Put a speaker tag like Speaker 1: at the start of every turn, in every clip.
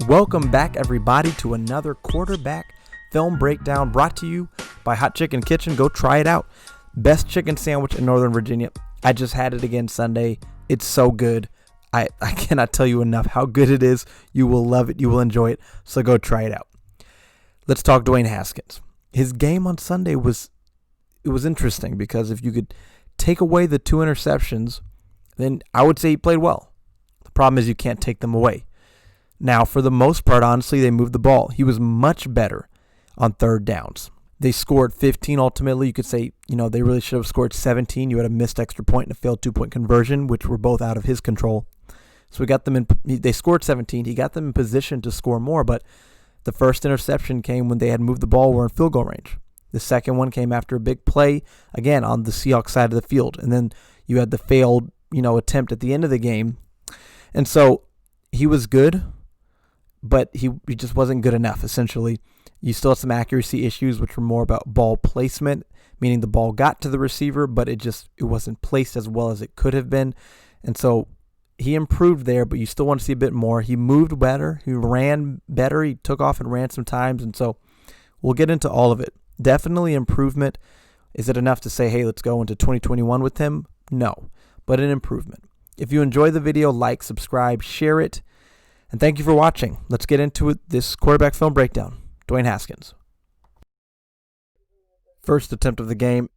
Speaker 1: Welcome back, everybody, to another quarterback film breakdown brought to you by Hot Chikn Kitchn. Go try it out. Best chicken sandwich in Northern Virginia. I just had it again Sunday. It's so good. I cannot tell you enough how good it is. You will love it. You will enjoy it. So go try it out. Let's talk Dwayne Haskins. His game on Sunday was interesting because if you could take away the 2 interceptions, then I would say he played well. The problem is you can't take them away. Now, for the most part, honestly, they moved the ball. He was much better on third downs. They scored 15 ultimately. You could say, they really should have scored 17. You had a missed extra point and a failed 2-point conversion, which were both out of his control. So we got them in. They scored 17. He got them in position to score more, but the first interception came when they had moved the ball, were in field goal range. The second one came after a big play, again, on the Seahawks side of the field. And then you had the failed, attempt at the end of the game. And so he was good, but he just wasn't good enough, essentially. You still had some accuracy issues, which were more about ball placement, meaning the ball got to the receiver, but it wasn't placed as well as it could have been. And so he improved there, but you still want to see a bit more. He moved better. He ran better. He took off and ran sometimes. And so we'll get into all of it. Definitely improvement. Is it enough to say, hey, let's go into 2021 with him? No, but an improvement. If you enjoy the video, like, subscribe, share it. And thank you for watching. Let's get into it. This quarterback film breakdown. Dwayne Haskins. First attempt of the game.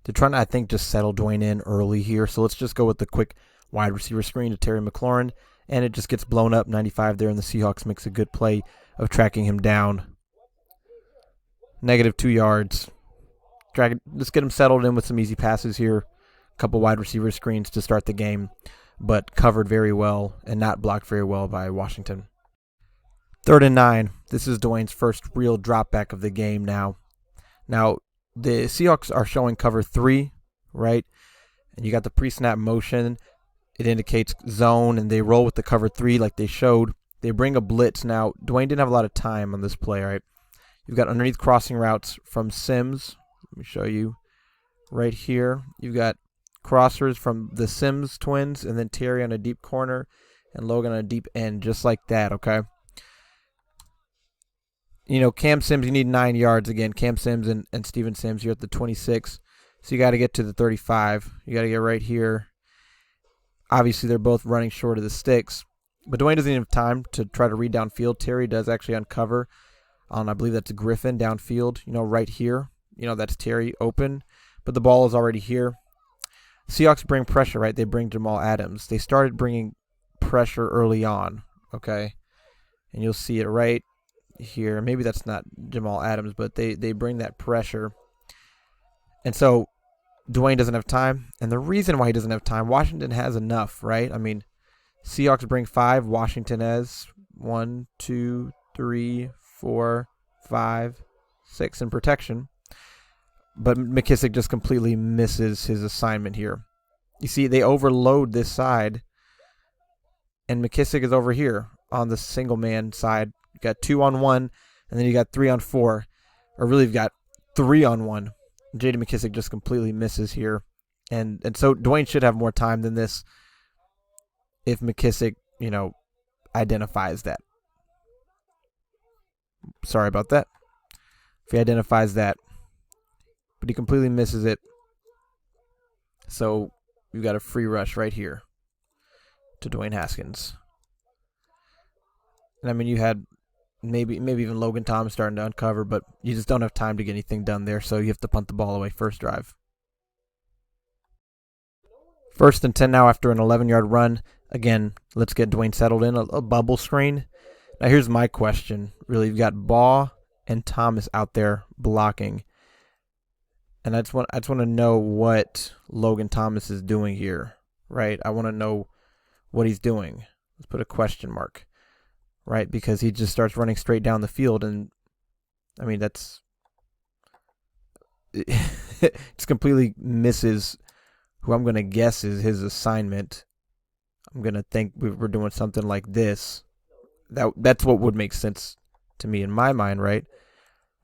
Speaker 1: They're trying to, I think, just settle Dwayne in early here. So let's just go with the quick wide receiver screen to Terry McLaurin. And it just gets blown up. 95 there, and the Seahawks makes a good play of tracking him down. -2 yards. Let's get him settled in with some easy passes here. A couple wide receiver screens to start the game, but covered very well and not blocked very well by Washington. 3rd and 9. This is Dwayne's first real drop back of the game now. Now, the Seahawks are showing cover 3, right? And you got the pre-snap motion. It indicates zone, and they roll with the cover 3 like they showed. They bring a blitz. Now, Dwayne didn't have a lot of time on this play, right? You've got underneath crossing routes from Sims. Let me show you right here. You've got crossers from the Sims twins, and then Terry on a deep corner and Logan on a deep end, just like that, okay? Cam Sims, you need 9 yards again. Cam Sims and Steven Sims, you're at the 26. So you got to get to the 35. You got to get right here. Obviously, they're both running short of the sticks. But Dwayne doesn't even have time to try to read downfield. Terry does actually uncover on, I believe that's Griffin downfield, right here. That's Terry open. But the ball is already here. Seahawks bring pressure, right? They bring Jamal Adams. They started bringing pressure early on, okay? And you'll see it right here. Maybe that's not Jamal Adams, but they bring that pressure. And so Dwayne doesn't have time. And the reason why he doesn't have time, Washington has enough, right? I mean, Seahawks bring 5. Washington has 1, 2, 3, 4, 5, 6 in protection. But Mckissick just completely misses his assignment here. You see, they overload this side, and Mckissick is over here on the single man side. You got 2 on 1, and then you got 3 on 4. Or really, you've got 3 on 1. J.D. Mckissick just completely misses here. And so Dwayne should have more time than this if McKissick, identifies that. Sorry about that. If he identifies that. But he completely misses it. So you've got a free rush right here to Dwayne Haskins. And I mean, you had maybe even Logan Thomas starting to uncover, but you just don't have time to get anything done there, so you have to punt the ball away first drive. 1st and 10 now after an 11-yard run. Again, let's get Dwayne settled in. A bubble screen. Now here's my question. Really, you've got Baugh and Thomas out there blocking. And I just want to know what Logan Thomas is doing here, right? I want to know what he's doing. Let's put a question mark, right? Because he just starts running straight down the field, and I mean it's completely misses who I'm going to guess is his assignment. I'm going to think we're doing something like this. That's what would make sense to me in my mind, right?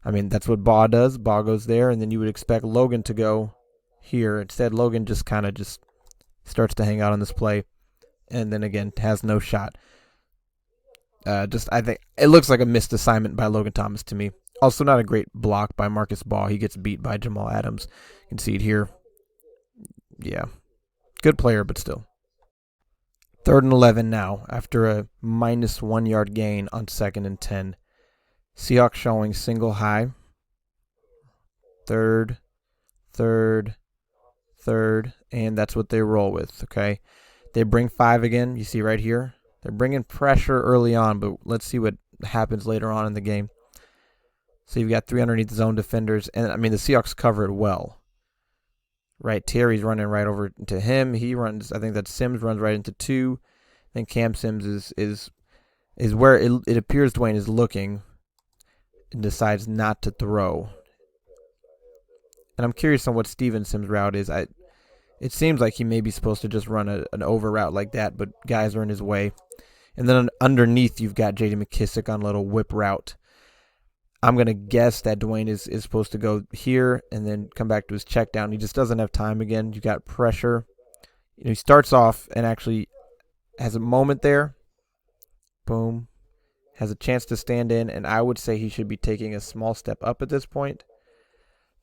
Speaker 1: I mean, that's what Baugh does. Baugh goes there, and then you would expect Logan to go here. Instead, Logan just kind of starts to hang out on this play, and then again has no shot. I think it looks like a missed assignment by Logan Thomas to me. Also, not a great block by Marcus Ball. He gets beat by Jamal Adams. You can see it here. Yeah, good player, but still. 3rd and 11 now after a -1 yard gain on 2nd and 10. Seahawks showing single high. Third, and that's what they roll with, okay? They bring 5 again, you see right here. They're bringing pressure early on, but let's see what happens later on in the game. So you've got 3 underneath zone defenders, and I mean the Seahawks cover it well. Right, Terry's running right over to him. He runs, I think that Sims runs right into 2. Then Cam Sims is where it appears Dwayne is looking and decides not to throw. And I'm curious on what Steven Sims' route is. It seems like he may be supposed to just run an over route like that, but guys are in his way. And then underneath, you've got J.D. McKissick on a little whip route. I'm going to guess that Dwayne is supposed to go here and then come back to his check down. He just doesn't have time again. You got pressure. He starts off and actually has a moment there. Boom. Has a chance to stand in, and I would say he should be taking a small step up at this point.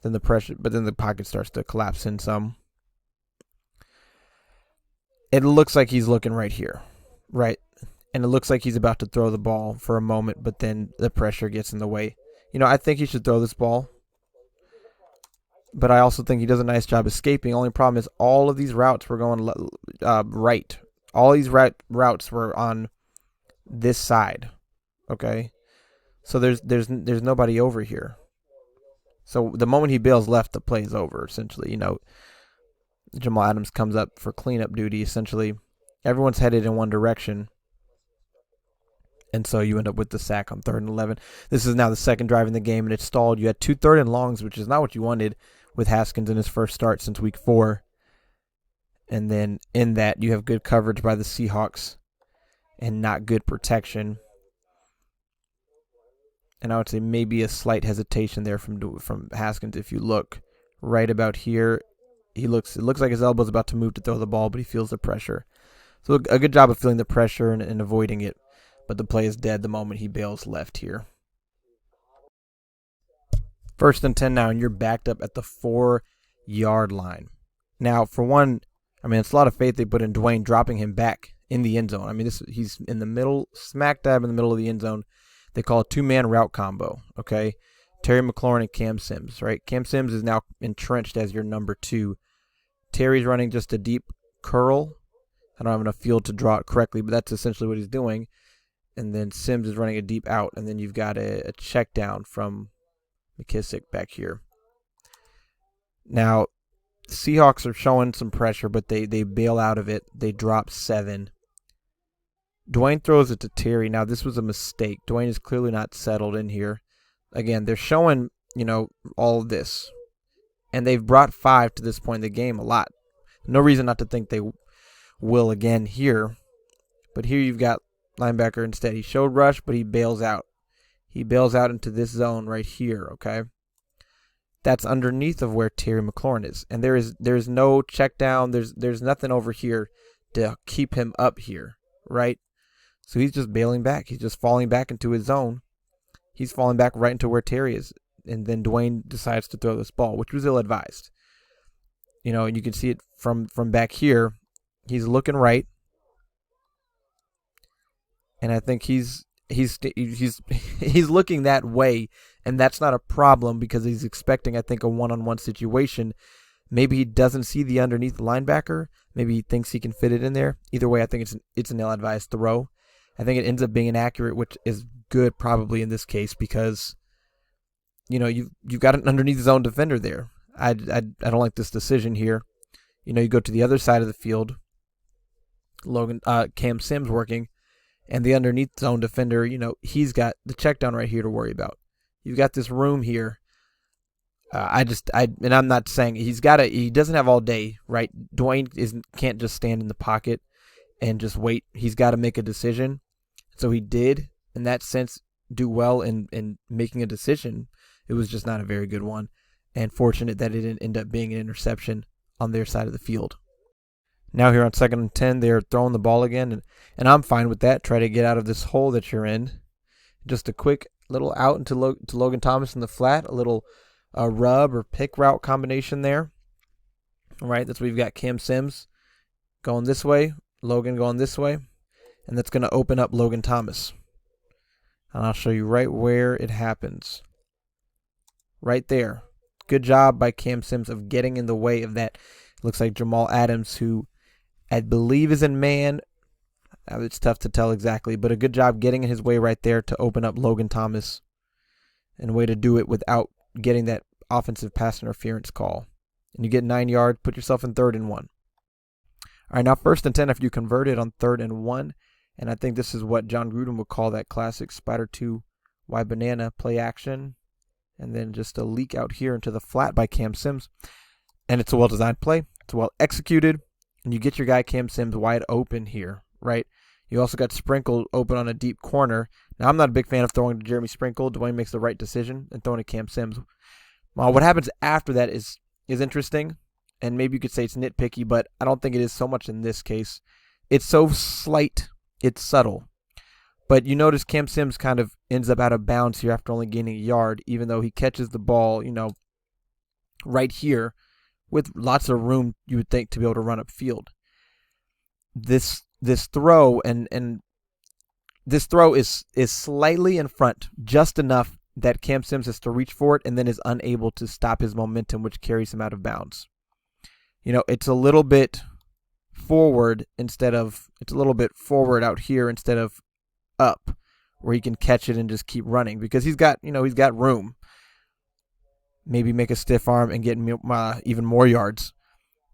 Speaker 1: Then the pressure, but then the pocket starts to collapse in some. It looks like he's looking right here, right? And it looks like he's about to throw the ball for a moment, but then the pressure gets in the way. I think he should throw this ball, but I also think he does a nice job escaping. Only problem is all of these routes were going right. All these routes were on this side, okay? So there's nobody over here. So the moment he bails left, the play is over, essentially. Jamal Adams comes up for cleanup duty, essentially. Everyone's headed in one direction. And so you end up with the sack on 3rd and 11. This is now the second drive in the game, and it's stalled. You had 2 3rd and longs, which is not what you wanted with Haskins in his first start since week 4. And then in that, you have good coverage by the Seahawks and not good protection. And I would say maybe a slight hesitation there from Haskins. If you look right about here, it looks like his elbow's about to move to throw the ball, but he feels the pressure. So a good job of feeling the pressure and avoiding it. But the play is dead the moment he bails left here. 1st and 10 now, and you're backed up at the 4-yard line. Now, for one, it's a lot of faith they put in Dwayne dropping him back in the end zone. He's in the middle, smack dab in the middle of the end zone. They call it 2-man route combo, okay? Terry McLaurin and Cam Sims, right? Cam Sims is now entrenched as your number 2. Terry's running just a deep curl. I don't have enough field to draw it correctly, but that's essentially what he's doing. And then Sims is running a deep out, and then you've got a check down from Mckissick back here. Now, Seahawks are showing some pressure, but they bail out of it. They drop 7. Dwayne throws it to Terry. Now, this was a mistake. Dwayne is clearly not settled in here. Again, they're showing, all of this. And they've brought 5 to this point in the game a lot. No reason not to think they will again here. But here you've got linebacker instead. He showed rush, but he bails out. He bails out into this zone right here, okay? That's underneath of where Terry McLaurin is. And there's no check down. There's nothing over here to keep him up here, right? So he's just bailing back. He's just falling back into his zone. He's falling back right into where Terry is. And then Dwayne decides to throw this ball, which was ill-advised. You can see it from back here. He's looking right. And I think he's looking that way, and that's not a problem because he's expecting, I think, a one-on-one situation. Maybe he doesn't see the underneath linebacker. Maybe he thinks he can fit it in there. Either way, I think it's an ill-advised throw. I think it ends up being inaccurate, which is good probably in this case because you've got an underneath zone defender there. I don't like this decision here. You go to the other side of the field. Cam Sims working. And the underneath zone defender, he's got the check down right here to worry about. You've got this room here. And I'm not saying he doesn't have all day, right? Dwayne can't just stand in the pocket and just wait. He's got to make a decision. So he did, in that sense, do well in making a decision. It was just not a very good one. And fortunate that it didn't end up being an interception on their side of the field. Now here on 2nd and 10, they're throwing the ball again, and I'm fine with that. Try to get out of this hole that you're in. Just a quick little out into to Logan Thomas in the flat, a little rub or pick route combination there. All right, that's what we've got. Cam Sims going this way, Logan going this way, and that's going to open up Logan Thomas. And I'll show you right where it happens. Right there. Good job by Cam Sims of getting in the way of that. Looks like Jamal Adams, who I believe is in man. It's tough to tell exactly, but a good job getting in his way right there to open up Logan Thomas. And a way to do it without getting that offensive pass interference call. And you get 9 yards, put yourself in 3rd and 1. All right, now 1st and 10 after you converted on 3rd and 1. And I think this is what John Gruden would call that classic Spider 2 Y banana play action. And then just a leak out here into the flat by Cam Sims. And it's a well-designed play. It's well executed. And you get your guy Cam Sims wide open here, right? You also got Sprinkle open on a deep corner. Now, I'm not a big fan of throwing to Jeremy Sprinkle. Dwayne makes the right decision and throwing to Cam Sims. What happens after that is interesting. And maybe you could say it's nitpicky, but I don't think it is so much in this case. It's so slight. It's subtle. But you notice Cam Sims kind of ends up out of bounds here after only gaining a yard, even though he catches the ball, right here with lots of room, you would think, to be able to run upfield. This throw and this throw is slightly in front, just enough that Cam Sims has to reach for it and then is unable to stop his momentum, which carries him out of bounds. It's a little bit forward it's a little bit forward out here instead of up, where he can catch it and just keep running because he's got room. Maybe make a stiff arm and get even more yards.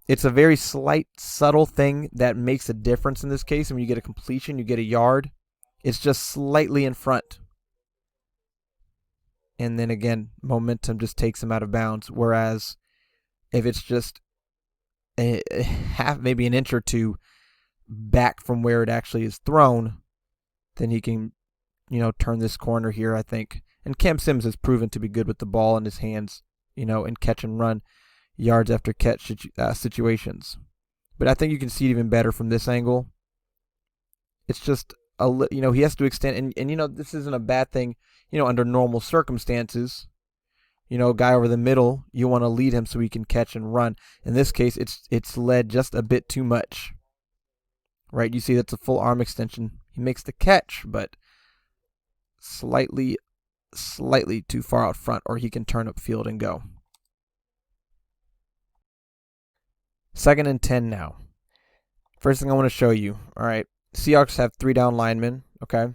Speaker 1: It's a very slight, subtle thing that makes a difference in this case. When you get a completion, you get a yard. It's just slightly in front. And then again, momentum just takes him out of bounds. Whereas if it's just maybe an inch or two back from where it actually is thrown, then he can, turn this corner here, I think. And Cam Sims has proven to be good with the ball in his hands, and catch and run yards after catch situations. But I think you can see it even better from this angle. It's just he has to extend, and this isn't a bad thing, under normal circumstances. Guy over the middle, you want to lead him so he can catch and run. In this case, it's led just a bit too much. Right? You see that's a full arm extension. He makes the catch, but slightly too far out front, or he can turn upfield and go. 2nd and 10 now. First thing I want to show you. All right, Seahawks have 3 down linemen. Okay,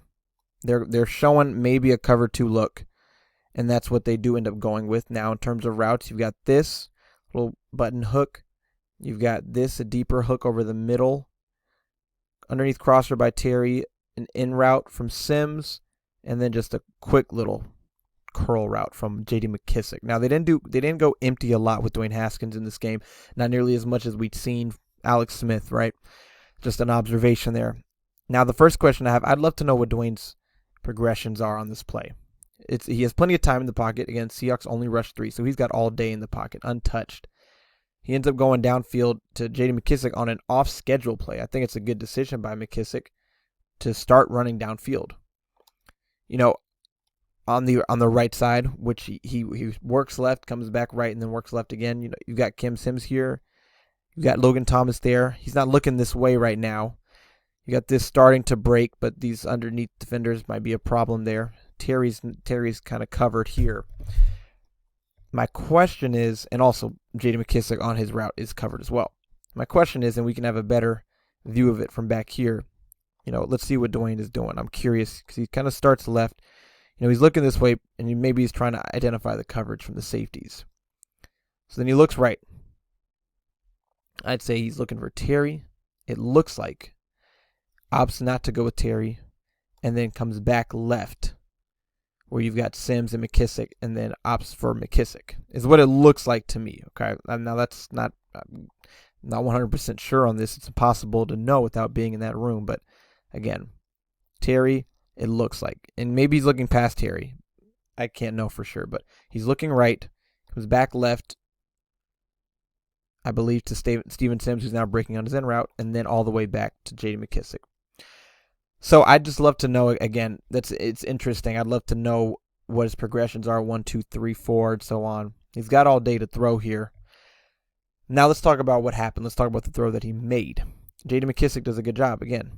Speaker 1: they're showing maybe a cover 2 look, and that's what they do end up going with. Now in terms of routes, you've got this little button hook. You've got this, a deeper hook over the middle. Underneath crosser by Terry, an in route from Sims, and then just a quick little curl route from J.D. Mckissick. Now they didn't go empty a lot with Dwayne Haskins in this game, not nearly as much as we'd seen Alex Smith, right? Just an observation there. Now the first question I have, I'd love to know what Dwayne's progressions are on this play. He has plenty of time in the pocket. Again, Seahawks only rush 3, so he's got all day in the pocket, untouched. He ends up going downfield to J.D. Mckissick on an off-schedule play. I think it's a good decision by Mckissick to start running downfield. On the right side, which he works left, comes back right, and then works left again. You've got Cam Sims here. You've got Logan Thomas there. He's not looking this way right now. You got this starting to break, but these underneath defenders might be a problem there. Terry's kind of covered here. My question is, and also J.D. Mckissick on his route is covered as well. My question is, and we can have a better view of it from back here, let's see what Dwayne is doing. I'm curious because he kind of starts left. He's looking this way, and maybe he's trying to identify the coverage from the safeties. So then he looks right. I'd say he's looking for Terry. It looks like opts not to go with Terry, and then comes back left, where you've got Sims and Mckissick, and then opts for Mckissick, is what it looks like to me. Okay, now that's not 100% sure on this. It's impossible to know without being in that room. But again, Terry, it looks like, and maybe he's looking past Terry. I can't know for sure, but he's looking right, comes back left. I believe, to Steven Sims, who's now breaking on his end route, and then all the way back to J.D. McKissick. So I'd just love to know, again, it's interesting. I'd love to know what his progressions are, 1, 2, 3, 4, and so on. He's got all day to throw here. Now let's talk about what happened. Let's talk about the throw that he made. J.D. McKissick does a good job. Again,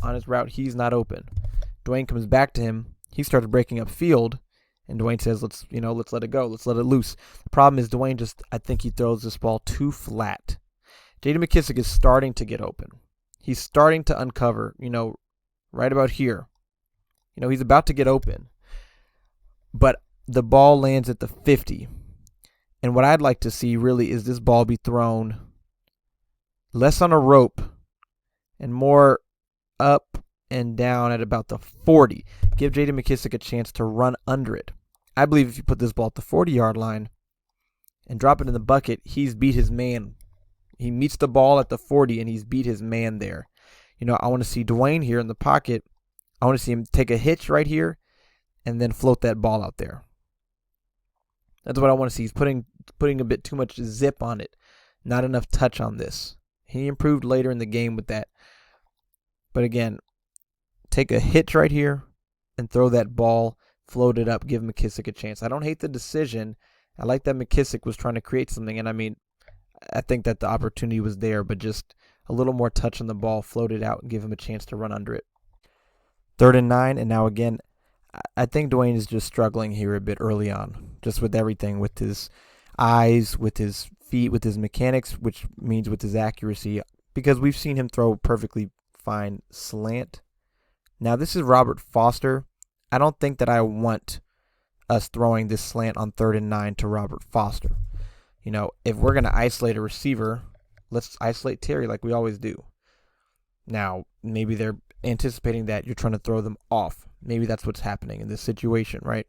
Speaker 1: on his route, he's not open. Dwayne comes back to him. He started breaking up field, and Dwayne says, let's let it go. Let's let it loose. The problem is Dwayne I think he throws this ball too flat. J.D. McKissick is starting to get open. He's starting to uncover, right about here. He's about to get open. But the ball lands at the 50. And what I'd like to see really is this ball be thrown less on a rope and more up and down at about the 40. Give J.D. McKissick a chance to run under it. I believe if you put this ball at the 40-yard line and drop it in the bucket, he's beat his man. He meets the ball at the 40, and he's beat his man there. I want to see Dwayne here in the pocket. I want to see him take a hitch right here and then float that ball out there. That's what I want to see. He's putting a bit too much zip on it. Not enough touch on this. He improved later in the game with that. But again, take a hitch right here and throw that ball, float it up, give McKissick a chance. I don't hate the decision. I like that McKissick was trying to create something. And I think that the opportunity was there, but just a little more touch on the ball, float it out, and give him a chance to run under it. 3rd and 9, and now again, I think Dwayne is just struggling here a bit early on, just with everything, with his eyes, with his feet, with his mechanics, which means with his accuracy, because we've seen him throw perfectly fine slant. Now, this is Robert Foster. I don't think that I want us throwing this slant on 3rd and 9 to Robert Foster. If we're going to isolate a receiver, let's isolate Terry like we always do. Now, maybe they're anticipating that you're trying to throw them off. Maybe that's what's happening in this situation, right?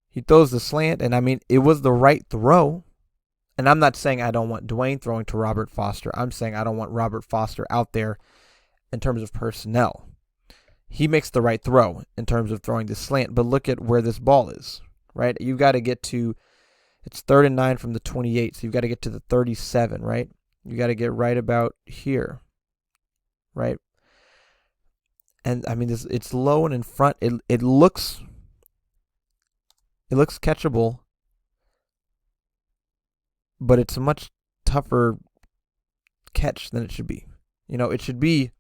Speaker 1: He throws the slant, and it was the right throw. And I'm not saying I don't want Dwayne throwing to Robert Foster. I'm saying I don't want Robert Foster out there in terms of personnel. He makes the right throw in terms of throwing the slant, but look at where this ball is, right? You've got to get to, it's 3rd and 9 from the 28, so you've got to get to the 37, right? You got to get right about here, right? And it's low and in front. It looks catchable, but it's a much tougher catch than it should be. It should be,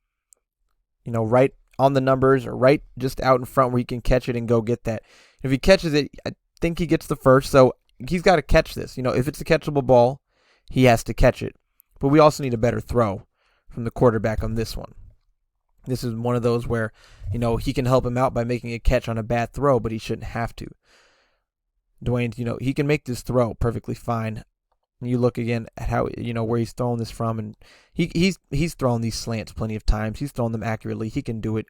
Speaker 1: right on the numbers or right just out in front where he can catch it and go get that. If he catches it, I think he gets the first. So he's got to catch this. If it's a catchable ball, he has to catch it. But we also need a better throw from the quarterback on this one. This is one of those where, he can help him out by making a catch on a bad throw, but he shouldn't have to. Dwayne, he can make this throw perfectly fine. You look again at how, where he's throwing this from, and he's thrown these slants plenty of times. He's thrown them accurately. He can do it.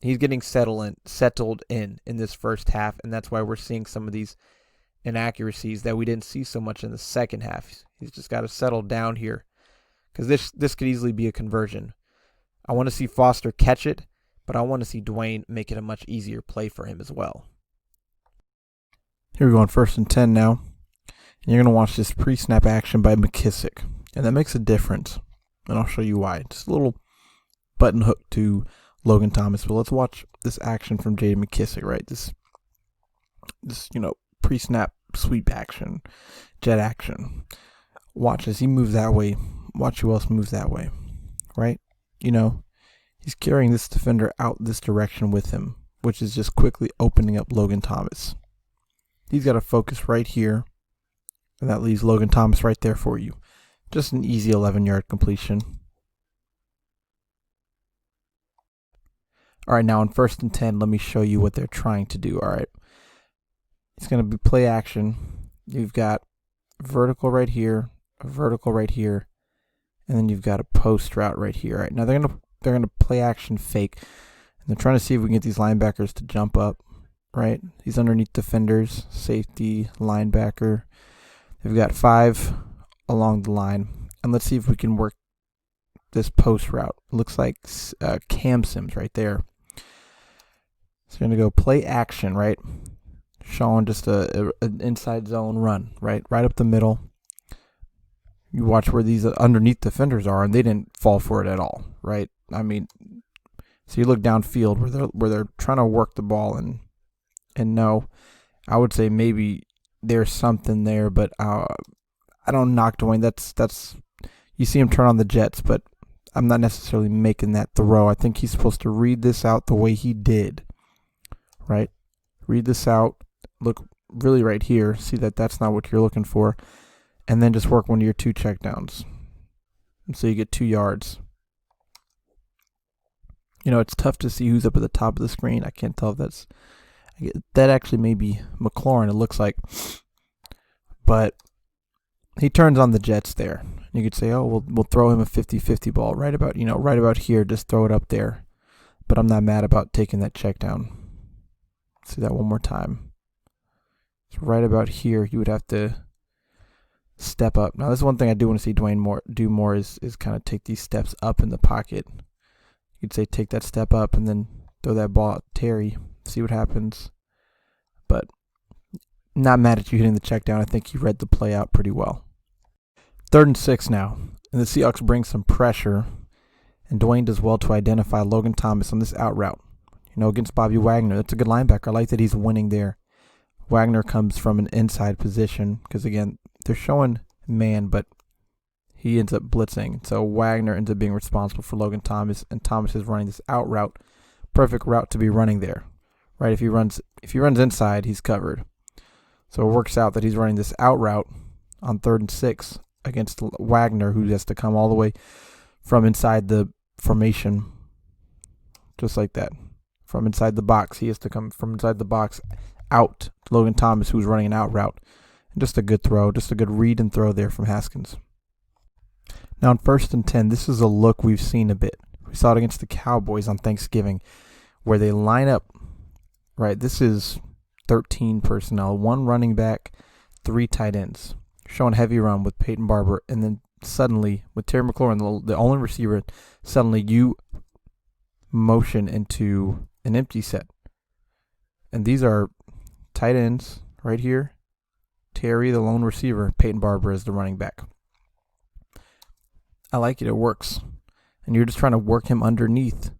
Speaker 1: He's getting settled in this first half, and that's why we're seeing some of these inaccuracies that we didn't see so much in the second half. He's just got to settle down here, because this could easily be a conversion. I want to see Foster catch it, but I want to see Dwayne make it a much easier play for him as well. Here we go on 1st and 10 now. And you're going to watch this pre-snap action by McKissick. And that makes a difference. And I'll show you why. Just a little button hook to Logan Thomas. But let's watch this action from J.D. McKissick, right? This pre-snap sweep action, jet action. Watch as he moves that way. Watch who else moves that way, right? He's carrying this defender out this direction with him, which is just quickly opening up Logan Thomas. He's got to focus right here, and that leaves Logan Thomas right there for you. Just an easy 11-yard completion. All right, now on 1st and 10, let me show you what they're trying to do. All right. It's going to be play action. You've got vertical right here, a vertical right here, and then you've got a post route right here. All right. Now they're gonna play action fake, and they're trying to see if we can get these linebackers to jump up. Right. These underneath defenders, safety, linebacker. They've got 5 along the line, and let's see if we can work this post route. It looks like Cam Sims right there. So we're going to go play action, right? Showing just an inside zone run, right? Right up the middle. You watch where these underneath defenders are, and they didn't fall for it at all, right? I mean, so you look downfield where they're trying to work the ball, and no, I would say maybe there's something there, but I don't knock Dwayne. That's you see him turn on the jets, but I'm not necessarily making that throw. I think he's supposed to read this out the way he did, right? Read this out. Look really right here. See that that's not what you're looking for. And then just work one of your 2 checkdowns. And so you get 2 yards. You know, it's tough to see who's up at the top of the screen. I can't tell if that actually may be McLaurin, it looks like. But he turns on the jets there. You could say, oh, we'll throw him a 50-50 ball right about here. Just throw it up there. But I'm not mad about taking that check down. See that one more time. So right about here, you would have to step up. Now, this is one thing I do want to see Dwayne do more is kind of take these steps up in the pocket. You'd say take that step up and then throw that ball out to Terry. See what happens. But not mad at you hitting the check down. I think you read the play out pretty well. 3rd and 6 now. And the Seahawks bring some pressure. And Dwayne does well to identify Logan Thomas on this out route. You know, against Bobby Wagner. That's a good linebacker. I like that he's winning there. Wagner comes from an inside position because, again, they're showing man, but he ends up blitzing. So Wagner ends up being responsible for Logan Thomas, and Thomas is running this out route. Perfect route to be running there, right? If he runs inside, he's covered. So it works out that he's running this out route on 3rd and 6 against Wagner, who has to come all the way from inside the formation, just like that. From inside the box, he has to come from inside the box out to Logan Thomas, who's running an out route. Just a good throw, just a good read and throw there from Haskins. Now on 1st and 10, this is a look we've seen a bit. We saw it against the Cowboys on Thanksgiving, where they line up, right? This is 13 personnel, 1 running back, 3 tight ends. Showing heavy run with Peyton Barber, and then suddenly, with Terry McLaurin, the only receiver, suddenly you motion into an empty set. And these are tight ends right here. Terry, the lone receiver, Peyton Barber is the running back. I like it. It works. And you're just trying to work him underneath.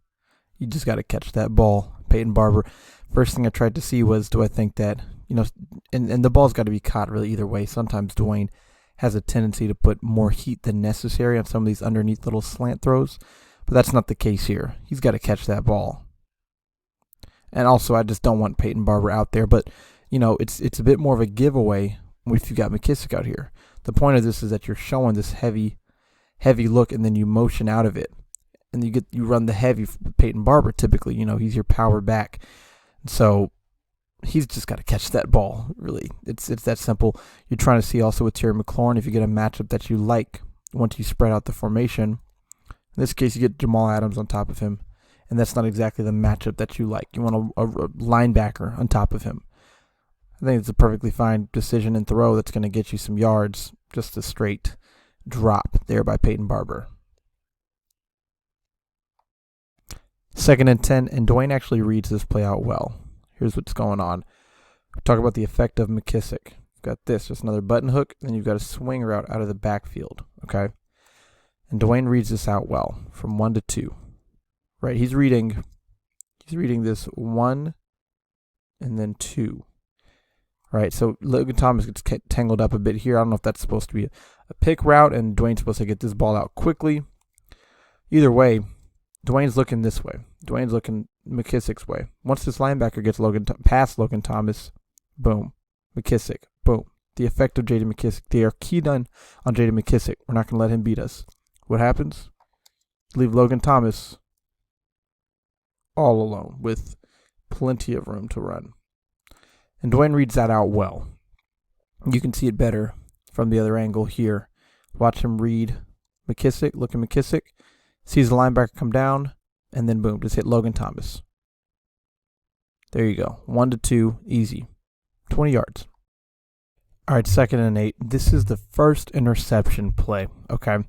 Speaker 1: You just got to catch that ball. Peyton Barber. First thing I tried to see was, do I think that, and the ball's got to be caught really either way. Sometimes Dwayne has a tendency to put more heat than necessary on some of these underneath little slant throws. But that's not the case here. He's got to catch that ball. And also, I just don't want Peyton Barber out there. But, it's a bit more of a giveaway if you got Mckissick out here. The point of this is that you're showing this heavy look, and then you motion out of it. And you run the heavy Peyton Barber typically. He's your power back. So he's just got to catch that ball, really. It's that simple. You're trying to see also with Terry McLaurin, if you get a matchup that you like, once you spread out the formation. In this case, you get Jamal Adams on top of him. And that's not exactly the matchup that you like. You want a linebacker on top of him. I think it's a perfectly fine decision and throw that's going to get you some yards. Just a straight drop there by Peyton Barber. 2nd and 10, and Dwayne actually reads this play out well. Here's what's going on. Talk about the effect of Mckissick. You've got this, just another button hook, then you've got a swing route out of the backfield, okay? And Dwayne reads this out well, from 1 to 2. Right, he's reading this 1 and then 2. Right, so Logan Thomas gets tangled up a bit here. I don't know if that's supposed to be a pick route, and Dwayne's supposed to get this ball out quickly. Either way, Dwayne's looking this way. Dwayne's looking McKissick's way. Once this linebacker gets past Logan Thomas, boom, McKissick, boom. The effect of J.D. McKissick. They are keyed on J.D. McKissick. We're not going to let him beat us. What happens? Leave Logan Thomas all alone with plenty of room to run. And Dwayne reads that out well. You can see it better from the other angle here. Watch him read Mckissick, look at Mckissick, sees the linebacker come down, and then boom, just hit Logan Thomas. There you go. 1 to 2, easy. 20 yards. All right, 2nd and 8. This is the first interception play, okay?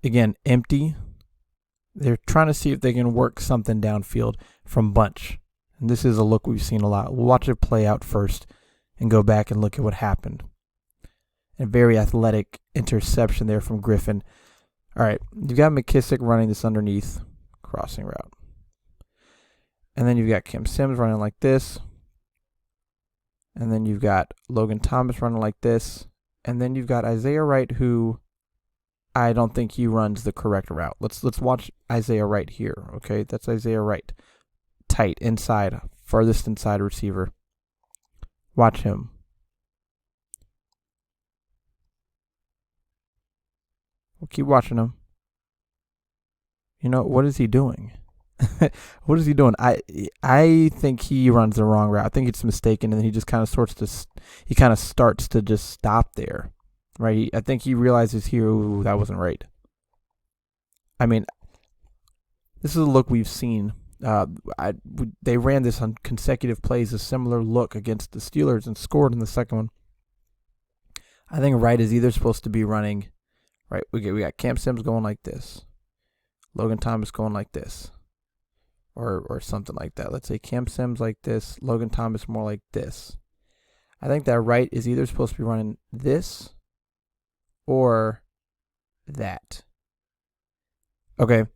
Speaker 1: Again, empty. They're trying to see if they can work something downfield from bunch. And this is a look we've seen a lot. We'll watch it play out first and go back and look at what happened. And very athletic interception there from Griffin. All right, you've got McKissick running this underneath crossing route. And then you've got Cam Sims running like this. And then you've got Logan Thomas running like this. And then you've got Isaiah Wright, who I don't think he runs the correct route. Let's watch Isaiah Wright here, okay? That's Isaiah Wright. Tight, inside, farthest inside receiver. Watch him. We'll keep watching him. You know, what is he doing? What is he doing? I think he runs the wrong route. I think it's mistaken, and then he just kind of starts to just stop there, right? I think he realizes here, ooh, that wasn't right. I mean, this is a look we've seen. They ran this on consecutive plays, a similar look against the Steelers, and scored in the second one. I think Wright is either supposed to be running, right? We got Cam Sims going like this, Logan Thomas going like this. Or something like that. Let's say Cam Sims like this, Logan Thomas more like this. I think that Wright is either supposed to be running this or that. Okay,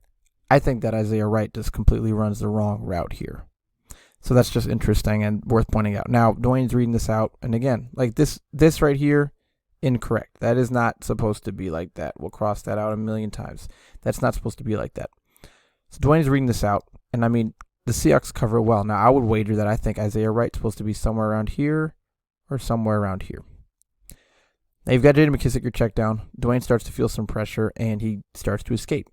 Speaker 1: I think that Isaiah Wright just completely runs the wrong route here. So that's just interesting and worth pointing out. Now, Dwayne's reading this out, and again, like this right here, incorrect. That is not supposed to be like that. We'll cross that out a million times. That's not supposed to be like that. So Dwayne's reading this out. And I mean, the Seahawks cover it well. Now, I would wager that I think Isaiah Wright's supposed to be somewhere around here or somewhere around here. Now, you've got J.D. Mckissick, your check down. Dwayne starts to feel some pressure, and he starts to escape.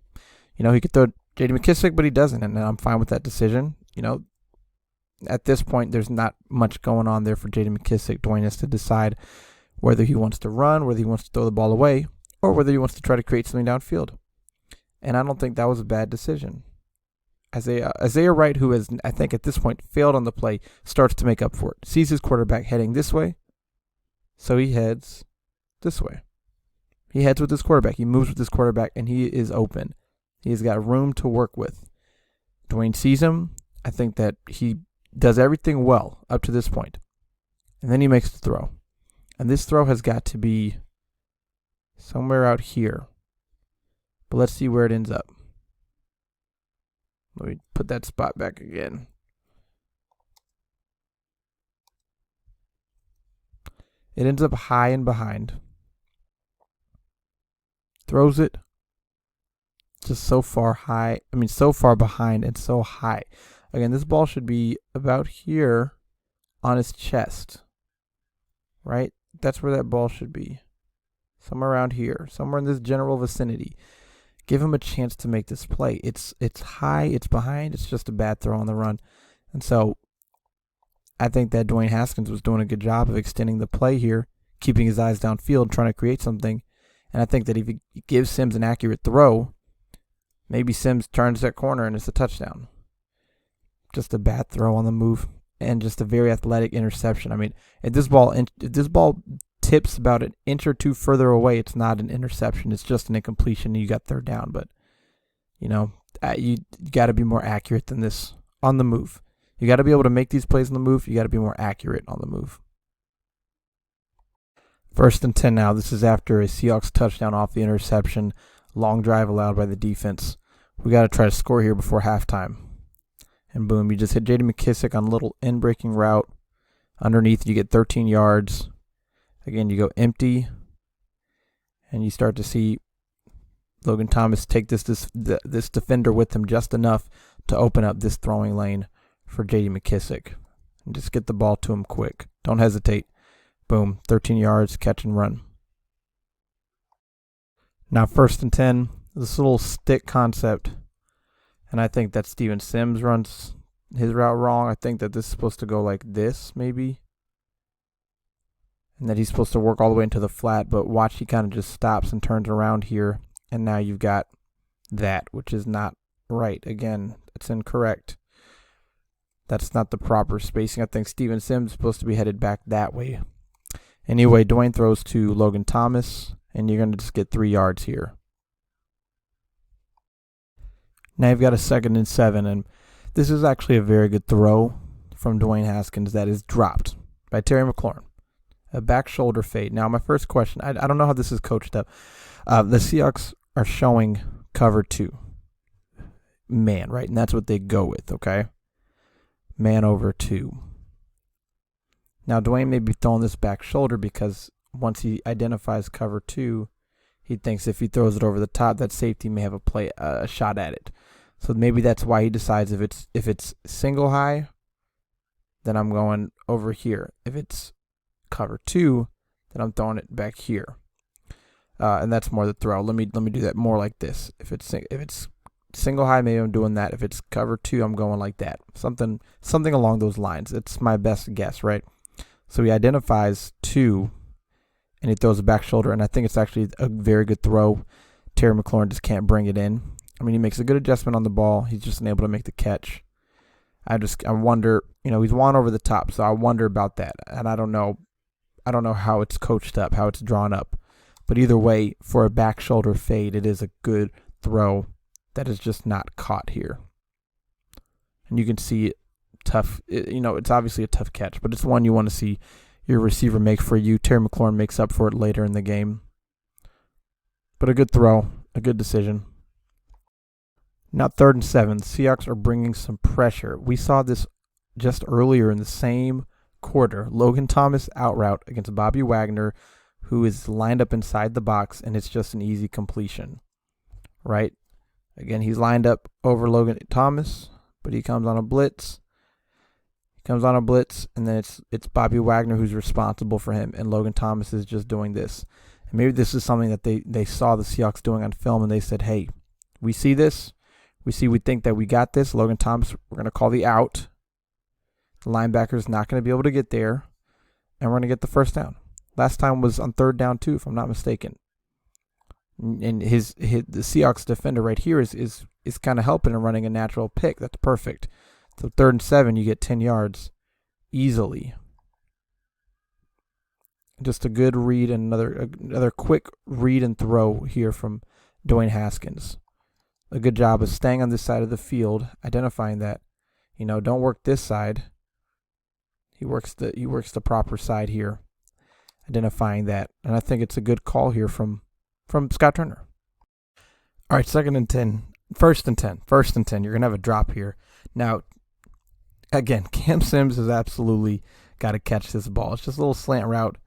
Speaker 1: You know, he could throw J.D. Mckissick, but he doesn't, and I'm fine with that decision. You know, at this point, there's not much going on there for J.D. Mckissick. Dwayne has to decide whether he wants to run, whether he wants to throw the ball away, or whether he wants to try to create something downfield. And I don't think that was a bad decision. Isaiah Wright, who has, I think at this point, failed on the play, starts to make up for it. Sees his quarterback heading this way, so he heads this way. He heads with his quarterback. He moves with his quarterback, and he is open. He has got room to work with. Dwayne sees him. I think that he does everything well up to this point. And then he makes the throw. And this throw has got to be somewhere out here. But let's see where it ends up. Let me put that spot back again. It ends up high and behind. Throws it just so far behind and so high. Again, this ball should be about here on his chest. Right? That's where that ball should be. Somewhere around here. Somewhere in this general vicinity. Give him a chance to make this play. It's high, it's behind, it's just a bad throw on the run. And so I think that Dwayne Haskins was doing a good job of extending the play here, keeping his eyes downfield, trying to create something. And I think that if he gives Sims an accurate throw, maybe Sims turns that corner and it's a touchdown. Just a bad throw on the move and just a very athletic interception. I mean, if this ball tips about an inch or two further away, it's not an interception. It's just an incompletion. You got third down, but you know, you got to be more accurate than this on the move. You got to be able to make these plays on the move. You got to be more accurate on the move. 1st and 10 now. This is after a Seahawks touchdown off the interception. Long drive allowed by the defense. We got to try to score here before halftime. And boom, you just hit J.D. Mckissick on a little in-breaking route. Underneath, you get 13 yards. Again, you go empty, and you start to see Logan Thomas take this defender with him just enough to open up this throwing lane for J.D. Mckissick. And just get the ball to him quick. Don't hesitate. Boom, 13 yards, catch and run. Now 1st and 10, this little stick concept, and I think that Steven Sims runs his route wrong. I think that this is supposed to go like this, maybe. And that he's supposed to work all the way into the flat, but watch, he kind of just stops and turns around here, and now you've got that, which is not right. Again, it's incorrect. That's not the proper spacing. I think Steven Sims is supposed to be headed back that way. Anyway, Dwayne throws to Logan Thomas, and you're going to just get 3 yards here. Now you've got a 2nd and 7, and this is actually a very good throw from Dwayne Haskins that is dropped by Terry McLaurin. A back shoulder fade. Now, my first question, I don't know how this is coached up. The Seahawks are showing cover 2. Man, right? And that's what they go with, okay? Man over 2. Now, Dwayne may be throwing this back shoulder because once he identifies cover 2, he thinks if he throws it over the top, that safety may have a shot at it. So maybe that's why he decides if it's single high, then I'm going over here. If it's cover 2, then I'm throwing it back here. And that's more the throw. Let me do that more like this. If it's single high, maybe I'm doing that. If it's cover 2, I'm going like that. Something along those lines. It's my best guess, right? So he identifies 2, and he throws a back shoulder, and I think it's actually a very good throw. Terry McLaurin just can't bring it in. I mean, he makes a good adjustment on the ball. He's just unable to make the catch. I wonder, he's won over the top, so I wonder about that. And I don't know how it's coached up, how it's drawn up. But either way, for a back shoulder fade, it is a good throw that is just not caught here. And you can see it tough. It's obviously a tough catch, but it's one you want to see your receiver make for you. Terry McLaurin makes up for it later in the game. But a good throw, a good decision. Now 3rd and 7. Seahawks are bringing some pressure. We saw this just earlier in the same quarter. Logan Thomas out route against Bobby Wagner, who is lined up inside the box, and it's just an easy completion, right? Again, he's lined up over Logan Thomas, but he comes on a blitz. And then it's Bobby Wagner who's responsible for him, and Logan Thomas is just doing this. And maybe this is something that they saw the Seahawks doing on film, and they said, hey, we see this. We think that we got this. Logan Thomas, we're going to call the out. The linebacker's not going to be able to get there, and we're going to get the first down. Last time was on 3rd down too, if I'm not mistaken. And the Seahawks defender right here is kind of helping and running a natural pick. That's perfect. So 3rd and 7, you get 10 yards easily. Just a good read and another quick read and throw here from Dwayne Haskins. A good job of staying on this side of the field, identifying that, don't work this side. He works the proper side here, identifying that. And I think it's a good call here from Scott Turner. All right, 2nd and 10. 1st and 10. 1st and 10. You're going to have a drop here. Now, again, Cam Sims has absolutely got to catch this ball. It's just a little slant route.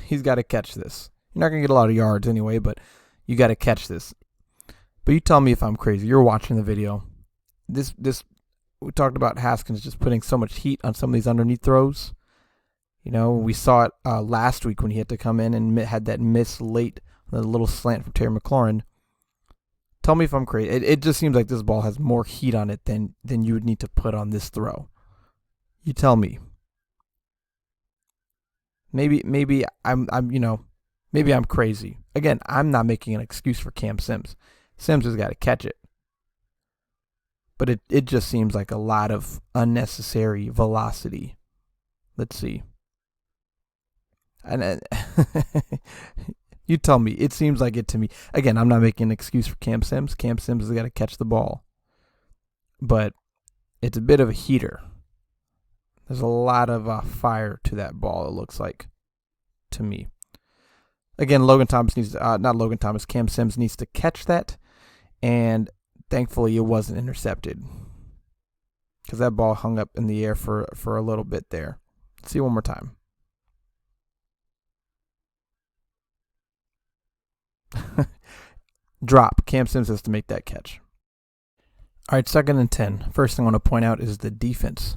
Speaker 1: He's got to catch this. You're not going to get a lot of yards anyway, but you got to catch this. But you tell me if I'm crazy. You're watching the video. This we talked about Haskins just putting so much heat on some of these underneath throws. We saw it last week when he had to come in and had that miss late on the little slant from Terry McLaurin. Tell me if I'm crazy. It just seems like this ball has more heat on it than you would need to put on this throw. You tell me. Maybe I'm crazy. Again, I'm not making an excuse for Cam Sims. Sims has got to catch it. But it just seems like a lot of unnecessary velocity. Let's see. And you tell me. It seems like it to me. Again, I'm not making an excuse for Cam Sims. Cam Sims has got to catch the ball. But it's a bit of a heater. There's a lot of fire to that ball, it looks like, to me. Again, Cam Sims needs to catch that. And thankfully, it wasn't intercepted. Because that ball hung up in the air for a little bit there. Let's see one more time. Drop. Cam Sims has to make that catch. All right, 2nd and 10. First thing I want to point out is the defense.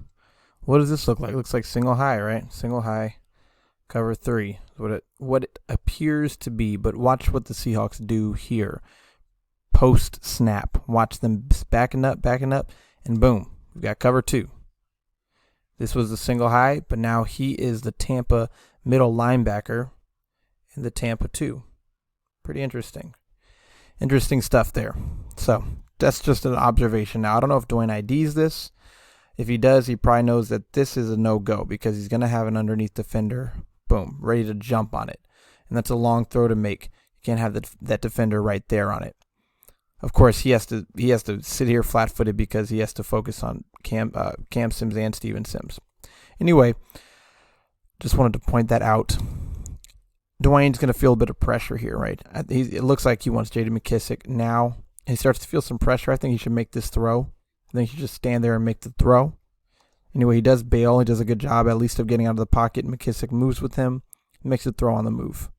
Speaker 1: What does this look like? It looks like single high, right? Single high, cover 3. What it appears to be, but watch what the Seahawks do here. Post snap. Watch them backing up, and boom, we've got cover 2. This was the single high, but now he is the Tampa middle linebacker in the Tampa 2. Pretty interesting. Interesting stuff there. So that's just an observation. Now, I don't know if Dwayne IDs this. If he does, he probably knows that this is a no-go because he's going to have an underneath defender, boom, ready to jump on it. And that's a long throw to make. You can't have that defender right there on it. Of course, he has to sit here flat-footed because he has to focus on Cam Sims and Steven Sims. Anyway, just wanted to point that out. Dwayne's going to feel a bit of pressure here, right? It looks like he wants J.D. Mckissick now. He starts to feel some pressure. I think he should make this throw. I think he should just stand there and make the throw. Anyway, he does bail. He does a good job, at least, of getting out of the pocket. Mckissick moves with him, makes a throw on the move.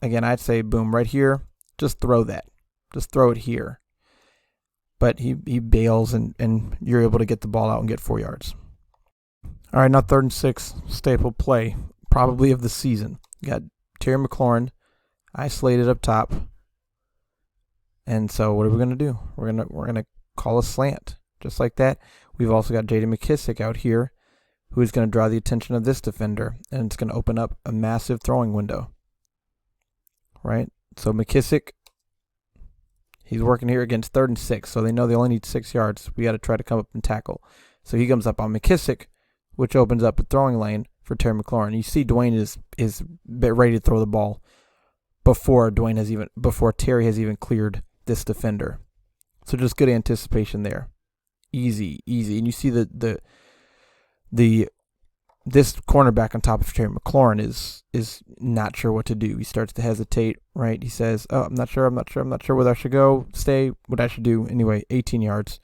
Speaker 1: Again, I'd say, boom, right here, just throw that. Just throw it here. But he bails, and you're able to get the ball out and get 4 yards. All right, now 3rd and 6, staple play, probably of the season. You got Terry McLaurin isolated up top. And so what are we going to do? We're gonna call a slant, just like that. We've also got J.D. Mckissick out here, who is going to draw the attention of this defender, and it's going to open up a massive throwing window. Right? So Mckissick, he's working here against 3rd and 6, so they know they only need 6 yards. We got to try to come up and tackle. So he comes up on Mckissick, which opens up a throwing lane for Terry McLaurin. You see Dwayne is ready to throw the ball before Terry has even cleared this defender. So just good anticipation there. Easy. And you see this cornerback on top of Terry McLaurin is not sure what to do. He starts to hesitate, right? He says, "Oh, I'm not sure whether I should go, stay, what I should do." Anyway, 18 yards.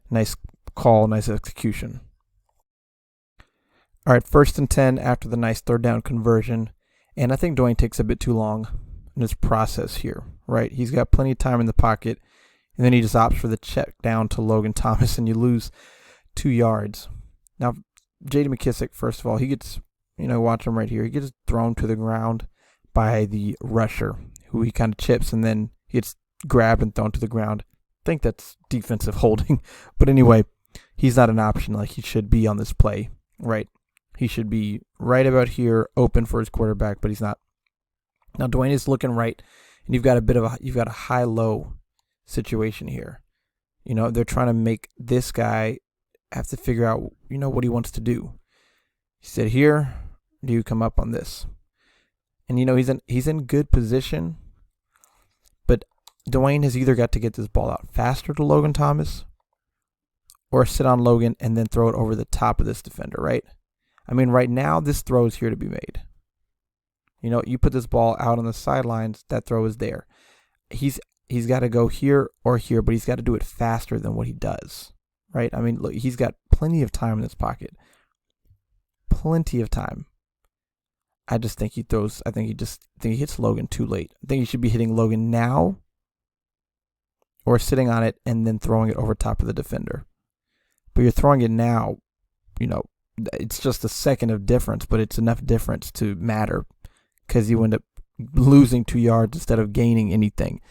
Speaker 1: Nice call, nice execution. All right, 1st and 10 after the nice 3rd down conversion. And I think Dwayne takes a bit too long in his process here, right? He's got plenty of time in the pocket, and then he just opts for the check down to Logan Thomas, and you lose 2 yards. Now, J.D. Mckissick, first of all, he gets, watch him right here. He gets thrown to the ground by the rusher, who he kind of chips, and then he gets grabbed and thrown to the ground. I think that's defensive holding. But anyway, he's not an option like he should be on this play, right? He should be right about here, open for his quarterback, but he's not. Now Dwayne is looking right, and you've got a high-low situation here. They're trying to make this guy have to figure out, what he wants to do. He said, "Here, do you come up on this?" And he's in good position, but Dwayne has either got to get this ball out faster to Logan Thomas, or sit on Logan and then throw it over the top of this defender, right? I mean, right now, this throw is here to be made. You put this ball out on the sidelines, that throw is there. He's got to go here or here, but he's got to do it faster than what he does, right? I mean, look, he's got plenty of time in his pocket. Plenty of time. I just think he hits Logan too late. I think he should be hitting Logan now, or sitting on it and then throwing it over top of the defender. But you're throwing it now, it's just a second of difference, but it's enough difference to matter, because you end up losing 2 yards instead of gaining anything.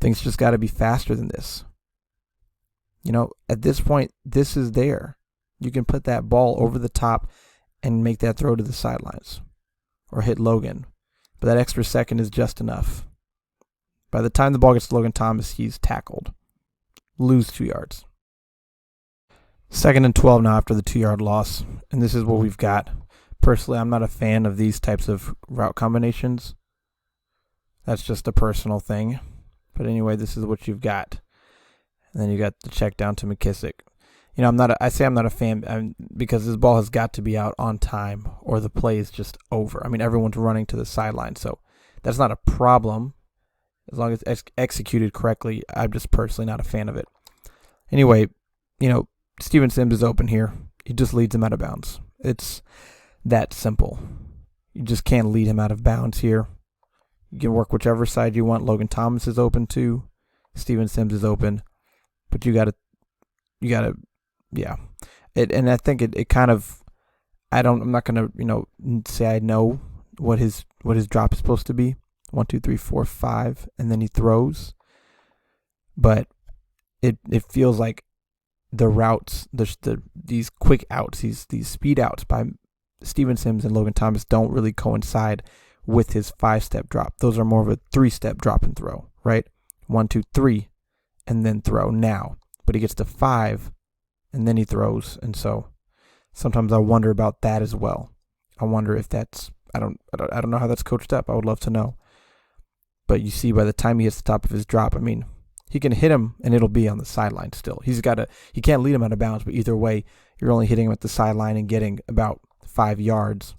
Speaker 1: Things just got to be faster than this. At this point, this is there. You can put that ball over the top and make that throw to the sidelines or hit Logan. But that extra second is just enough. By the time the ball gets to Logan Thomas, he's tackled. Lose 2 yards. 2nd and 12 now after the 2-yard loss. And this is what we've got. Personally, I'm not a fan of these types of route combinations. That's just a personal thing. But anyway, this is what you've got. And then you got the check down to Mckissick. I'm not a fan because this ball has got to be out on time or the play is just over. I mean, everyone's running to the sideline, so that's not a problem as long as it's executed correctly. I'm just personally not a fan of it. Anyway, Steven Sims is open here. He just leads him out of bounds. It's that simple. You just can't lead him out of bounds here. You can work whichever side you want. Logan Thomas is open too. Steven Sims is open. But you gotta, yeah. And I think it kind of, I'm not gonna, say I know what his drop is supposed to be. 1, 2, 3, 4, 5, and then he throws. But it feels like the routes, these quick outs, these speed outs by Steven Sims and Logan Thomas don't really coincide with his 5-step drop. Those are more of a 3-step drop and throw, right? 1, 2, 3, and then throw now. But he gets to 5, and then he throws. And so sometimes I wonder about that as well. I wonder if that's, I don't know how that's coached up. I would love to know. But you see, by the time he hits the top of his drop, I mean, he can hit him and it'll be on the sideline still. He can't lead him out of bounds, but either way, you're only hitting him at the sideline and getting about 5 yards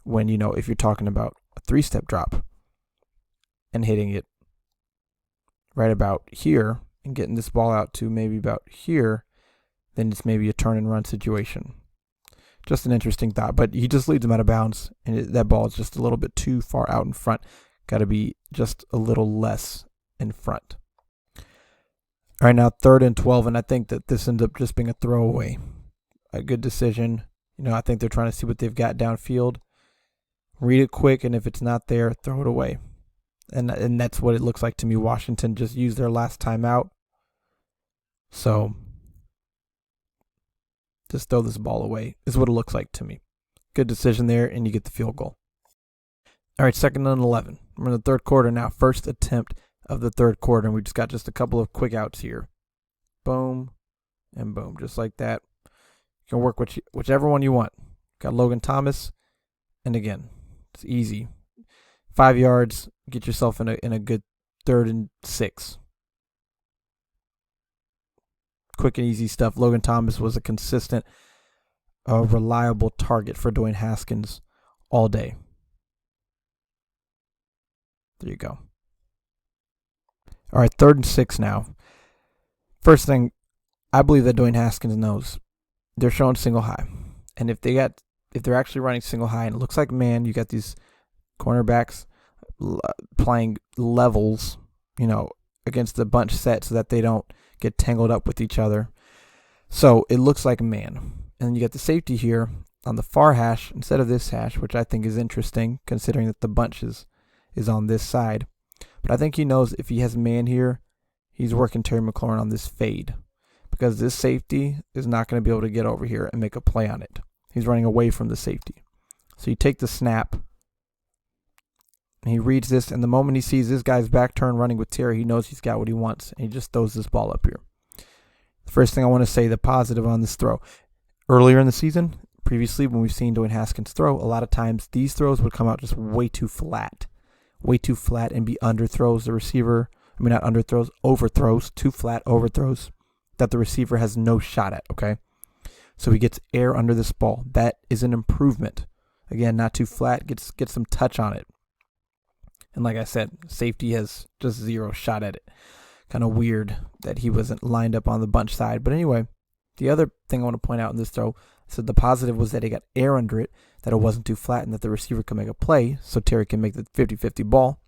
Speaker 1: when, if you're talking about a 3-step drop and hitting it right about here and getting this ball out to maybe about here, then it's maybe a turn and run situation. Just an interesting thought, but he just leads him out of bounds, and that ball is just a little bit too far out in front. Got to be just a little less in front. All right, now 3rd and 12, and I think that this ends up just being a throwaway. A good decision. I think they're trying to see what they've got downfield. Read it quick, and if it's not there, throw it away. And that's what it looks like to me. Washington just used their last timeout. So just throw this ball away is what it looks like to me. Good decision there, and you get the field goal. All right, 2nd and 11. We're in the 3rd quarter now. First attempt of the 3rd quarter, and we just got a couple of quick outs here. Boom and boom, just like that. You can work whichever one you want. Got Logan Thomas, and again, it's easy. 5 yards, get yourself in a good 3rd and 6. Quick and easy stuff. Logan Thomas was a consistent, reliable target for Dwayne Haskins all day. There you go. All right, 3rd and 6 now. First thing, I believe that Dwayne Haskins knows they're showing single high, and if they're actually running single high, and it looks like you got these cornerbacks playing levels, against the bunch set so that they don't get tangled up with each other. So it looks like man. And then you got the safety here on the far hash instead of this hash, which I think is interesting considering that the bunch is on this side. But I think he knows if he has man here, he's working Terry McLaurin on this fade because this safety is not going to be able to get over here and make a play on it. He's running away from the safety. So you take the snap, and he reads this, and the moment he sees this guy's back turn running with Terry, he knows he's got what he wants, and he just throws this ball up here. The first thing I want to say, the positive on this throw. Earlier in the season, previously when we've seen Dwayne Haskins throw, a lot of times these throws would come out just way too flat and be underthrows the receiver. I mean, not underthrows, overthrows, too flat overthrows that the receiver has no shot at, okay? So he gets air under this ball. That is an improvement. Again, not too flat, gets some touch on it. And like I said, safety has just zero shot at it. Kind of weird that he wasn't lined up on the bunch side. But anyway, the other thing I want to point out in this throw, so the positive was that he got air under it, that it wasn't too flat, and that the receiver could make a play, so Terry can make the 50-50 ball.